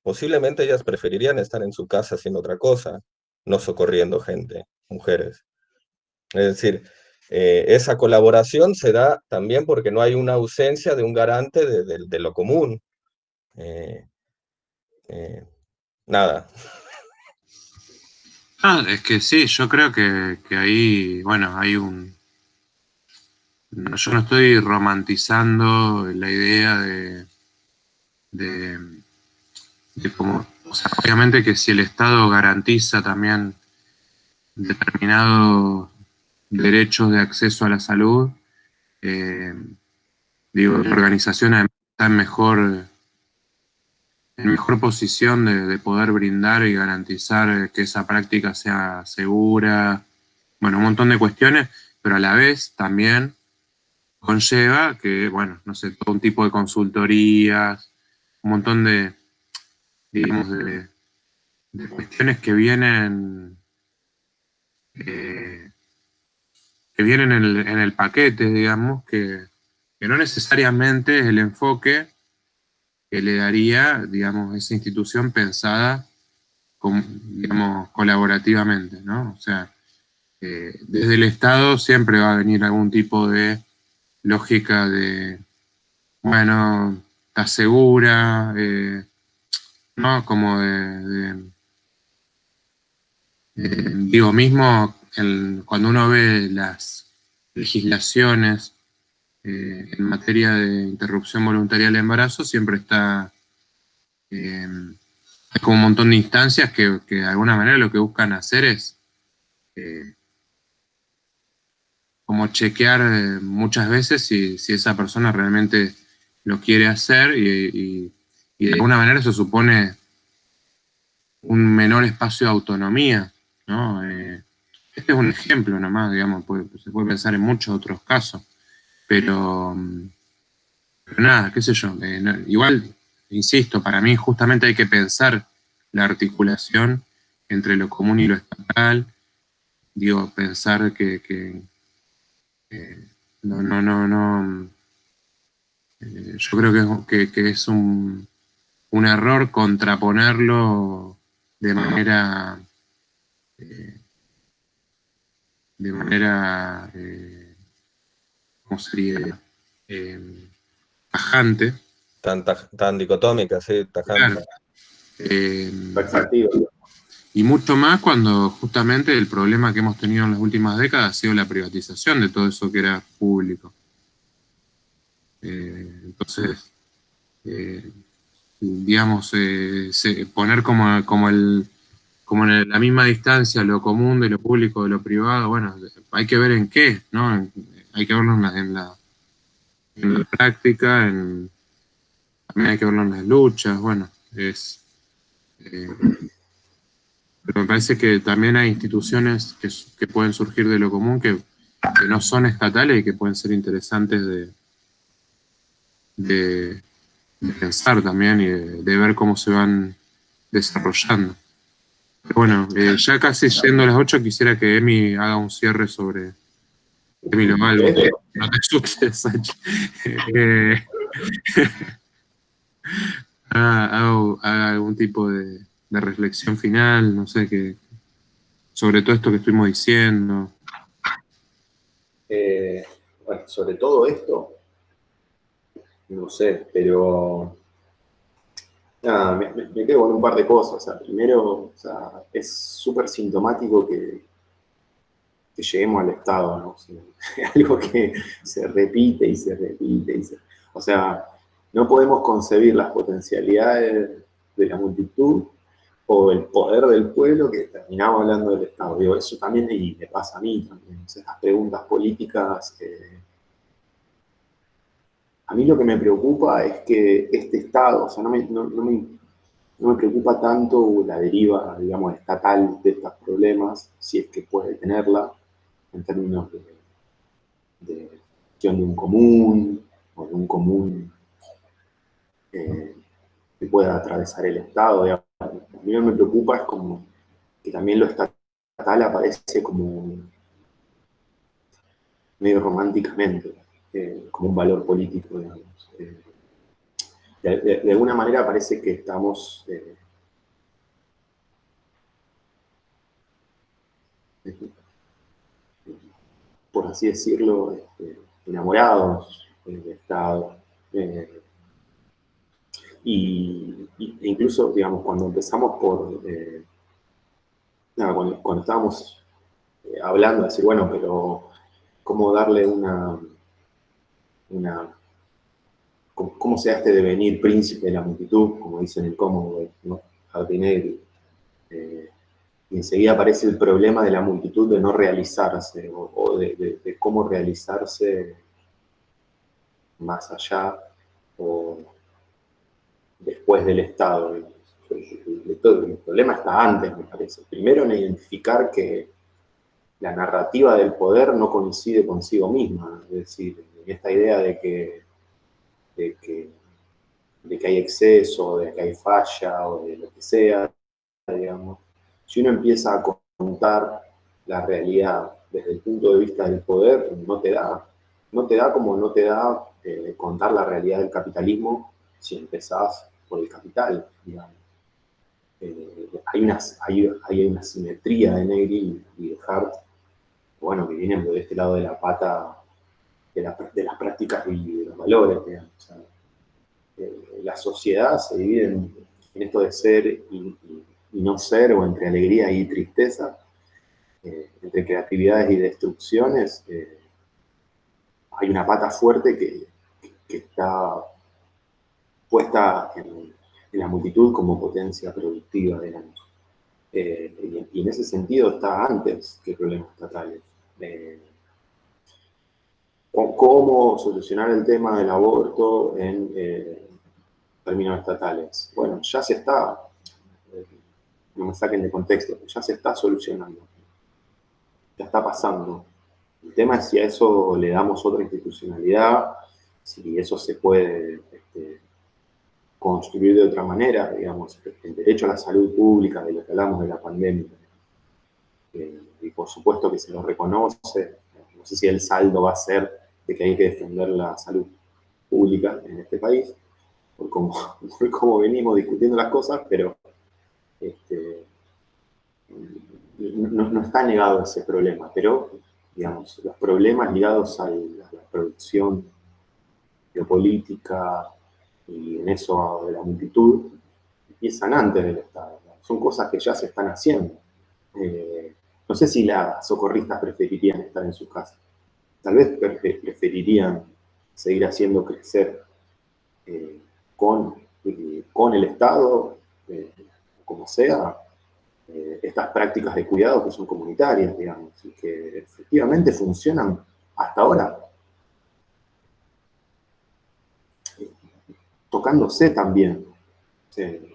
posiblemente ellas preferirían estar en su casa haciendo otra cosa, no socorriendo gente, mujeres. Es decir, esa colaboración se da también porque no hay una ausencia de un garante de lo común. Eh, eh, Nada. Es que sí, yo creo que ahí, bueno, hay un... Yo no estoy romantizando la idea de, de cómo... O sea, obviamente que si el Estado garantiza también determinados derechos de acceso a la salud, eh, digo, la organización está en mejor posición de poder brindar y garantizar que esa práctica sea segura, bueno, un montón de cuestiones, pero a la vez también conlleva que, bueno, no sé, todo un tipo de consultorías, un montón de, digamos, de cuestiones eh, que vienen en el paquete, digamos, que no necesariamente es el enfoque que le daría, digamos, esa institución pensada, digamos, colaborativamente, ¿no? O sea, desde el Estado siempre va a venir algún tipo de lógica de, bueno, está segura, ¿no? Como digo, mismo cuando uno ve las legislaciones en materia de interrupción voluntaria del embarazo, siempre está, hay como un montón de instancias que de alguna manera lo que buscan hacer es eh, como chequear muchas veces si esa persona realmente lo quiere hacer y de alguna manera eso supone un menor espacio de autonomía, ¿no? Este es un ejemplo nomás, digamos, se puede pensar en muchos otros casos, pero, pero nada, qué sé yo, igual, insisto, para mí justamente hay que pensar la articulación entre lo común y lo estatal, digo, pensar que no, yo creo que es un error contraponerlo de manera, eh, de manera, ¿cómo sería? Eh, tajante. Tan dicotómica, sí, tajante. Claro. Eh, Taxativo. y mucho más cuando justamente el problema que hemos tenido en las últimas décadas ha sido la privatización de todo eso que era público. Entonces, eh, digamos, poner como en la misma distancia lo común de lo público de lo privado, bueno, hay que ver en qué, ¿no? Hay que verlo en la práctica, también hay que verlo en las luchas, bueno, eh, pero me parece que también hay instituciones que pueden surgir de lo común que no son estatales y que pueden ser interesantes de, de pensar también y de ver cómo se van desarrollando. Pero bueno, ya casi siendo las 8 quisiera que Emi haga un cierre sobre Emi Lomalvo. No te asustes, Sachi. Eh, haga algún tipo de reflexión final, no sé, sobre todo esto que estuvimos diciendo. Bueno, sobre todo esto, no sé, pero nada, me quedo con un par de cosas. O sea, primero, o sea, es súper sintomático que lleguemos al Estado, ¿no? O sea, es algo que se repite y se repite. O sea, no podemos concebir las potencialidades de la multitud o el poder del pueblo que terminamos hablando del Estado. Digo, eso también y me pasa a mí también. O sea, las preguntas políticas. A mí lo que me preocupa es que este Estado, o sea, no me preocupa tanto la deriva, digamos, estatal de estos problemas, si es que puede tenerla, en términos de gestión de un común, o de un común eh, que pueda atravesar el Estado. Digamos. A mí lo que me preocupa es como que también lo estatal aparece como medio románticamente, como un valor político, digamos. De alguna manera parece que estamos, por así decirlo, enamorados del Estado. E incluso, digamos, cuando empezamos cuando estábamos hablando, de decir, bueno, pero ¿cómo darle una cómo se da este devenir príncipe de la multitud, como dicen en el cómodo, ¿no? Jardinelli? Y enseguida aparece el problema de la multitud de no realizarse, o de cómo realizarse más allá, o después del Estado. El problema está antes, me parece. Primero en identificar que la narrativa del poder no coincide consigo misma, es decir, en esta idea de que hay exceso, de que hay falla o de lo que sea, digamos. Si uno empieza a contar la realidad desde el punto de vista del poder, no te da como no te da contar la realidad del capitalismo si empezás por el capital, digamos. Hay una simetría de Negri y de Hart, bueno, que vienen de este lado de la pata de las prácticas y de los valores, digamos. O sea, la sociedad se divide en esto de ser y no ser, o entre alegría y tristeza, entre creatividades y destrucciones. Hay una pata fuerte que está puesta en la multitud como potencia productiva, digamos. Y en ese sentido está antes que problemas estatales. ¿Cómo solucionar el tema del aborto en términos estatales? Bueno, ya se está, no me saquen de contexto, ya se está solucionando, ya está pasando. El tema es si a eso le damos otra institucionalidad, si eso se puede construir de otra manera, digamos, el derecho a la salud pública, de lo que hablamos de la pandemia, y por supuesto que se lo reconoce. No sé si el saldo va a ser de que hay que defender la salud pública en este país, por cómo venimos discutiendo las cosas, pero no está negado ese problema, pero digamos, los problemas ligados a la producción geopolítica y en eso de la multitud empiezan antes del Estado. Son cosas que ya se están haciendo. No sé si las socorristas preferirían estar en sus casas. Tal vez preferirían seguir haciendo crecer con el Estado, como sea, estas prácticas de cuidado que son comunitarias, digamos, y que efectivamente funcionan hasta ahora, tocándose también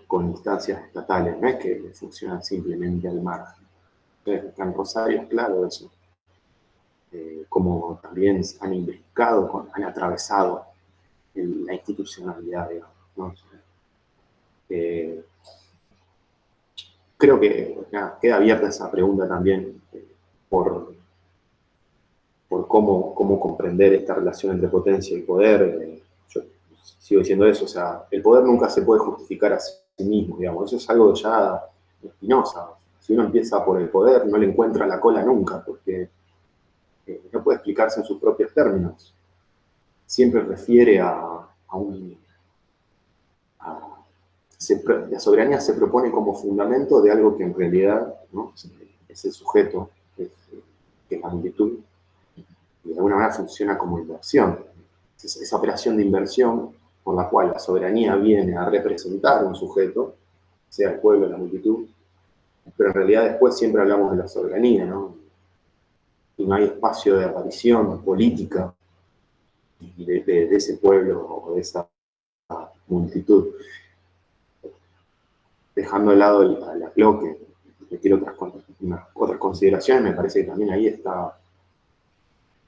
con instancias estatales, no es que funcionan simplemente al margen. En Rosario es claro eso. Como también han imbricado, han atravesado la institucionalidad, digamos, ¿no? Creo que queda abierta esa pregunta también por cómo comprender esta relación entre potencia y poder. Yo sigo diciendo eso, o sea, el poder nunca se puede justificar a sí mismo, digamos, eso es algo ya de Spinoza. Si uno empieza por el poder, no le encuentra la cola nunca, porque no puede explicarse en sus propios términos. Siempre refiere la soberanía se propone como fundamento de algo que en realidad, ¿no?, es el sujeto, que es la multitud, y de alguna manera funciona como inversión. Esa operación de inversión por la cual la soberanía viene a representar un sujeto, sea el pueblo o la multitud, pero en realidad después siempre hablamos de la soberanía, ¿no? Y no hay espacio de aparición política de ese pueblo o de esa multitud. Dejando de lado la CLO, que tiene otras consideraciones, me parece que también ahí está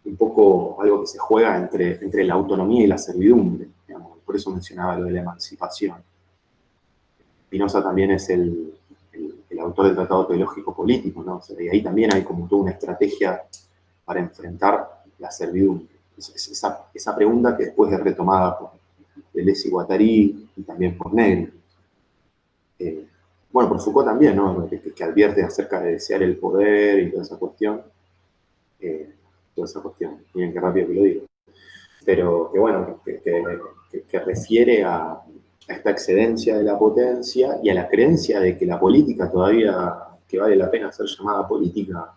un poco algo que se juega entre la autonomía y la servidumbre, digamos. Por eso mencionaba lo de la emancipación. Spinoza también es el autor del Tratado Teológico Político, ¿no? O sea, y ahí también hay como toda una estrategia para enfrentar la servidumbre. Esa pregunta que después es retomada por Deleuze y Guattari y también por Negri. Bueno, por Foucault también, ¿no? Que advierte acerca de desear el poder y toda esa cuestión. Miren qué rápido que lo digo. Pero que bueno, que refiere a esta excedencia de la potencia y a la creencia de que la política todavía, que vale la pena ser llamada política,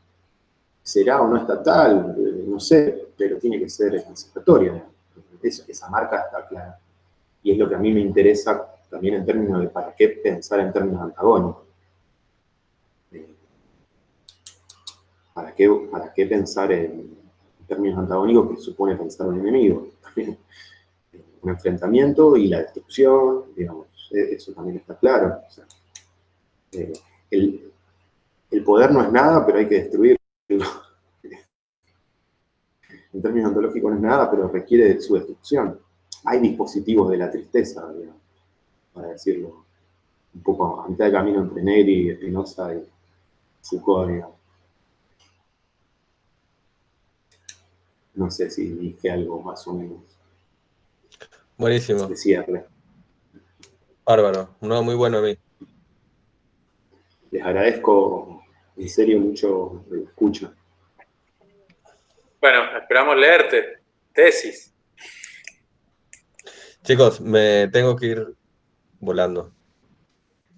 será o no estatal, no sé, pero tiene que ser emancipatoria. Esa marca está clara. Y es lo que a mí me interesa también en términos de para qué pensar en términos antagónicos. ¿Para qué pensar en términos antagónicos que supone pensar un enemigo? Un enfrentamiento y la destrucción, digamos, eso también está claro. O sea, el poder no es nada, pero hay que destruirlo. En términos ontológicos no es nada, pero requiere de su destrucción. Hay dispositivos de la tristeza, digamos, para decirlo un poco a mitad de camino entre Negri, Spinoza y Foucault, digamos. No sé si dije algo más o menos Buenísimo. de cierre. Bárbaro. No, muy bueno a mí. Les agradezco en serio mucho la escucha. Bueno, esperamos leerte. Tesis. Chicos, me tengo que ir volando.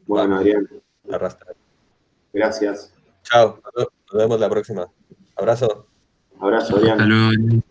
Bueno, Va, Adrián, arrastra. gracias. Chao. Nos vemos la próxima. Abrazo. Abrazo, Adrián. Hasta luego.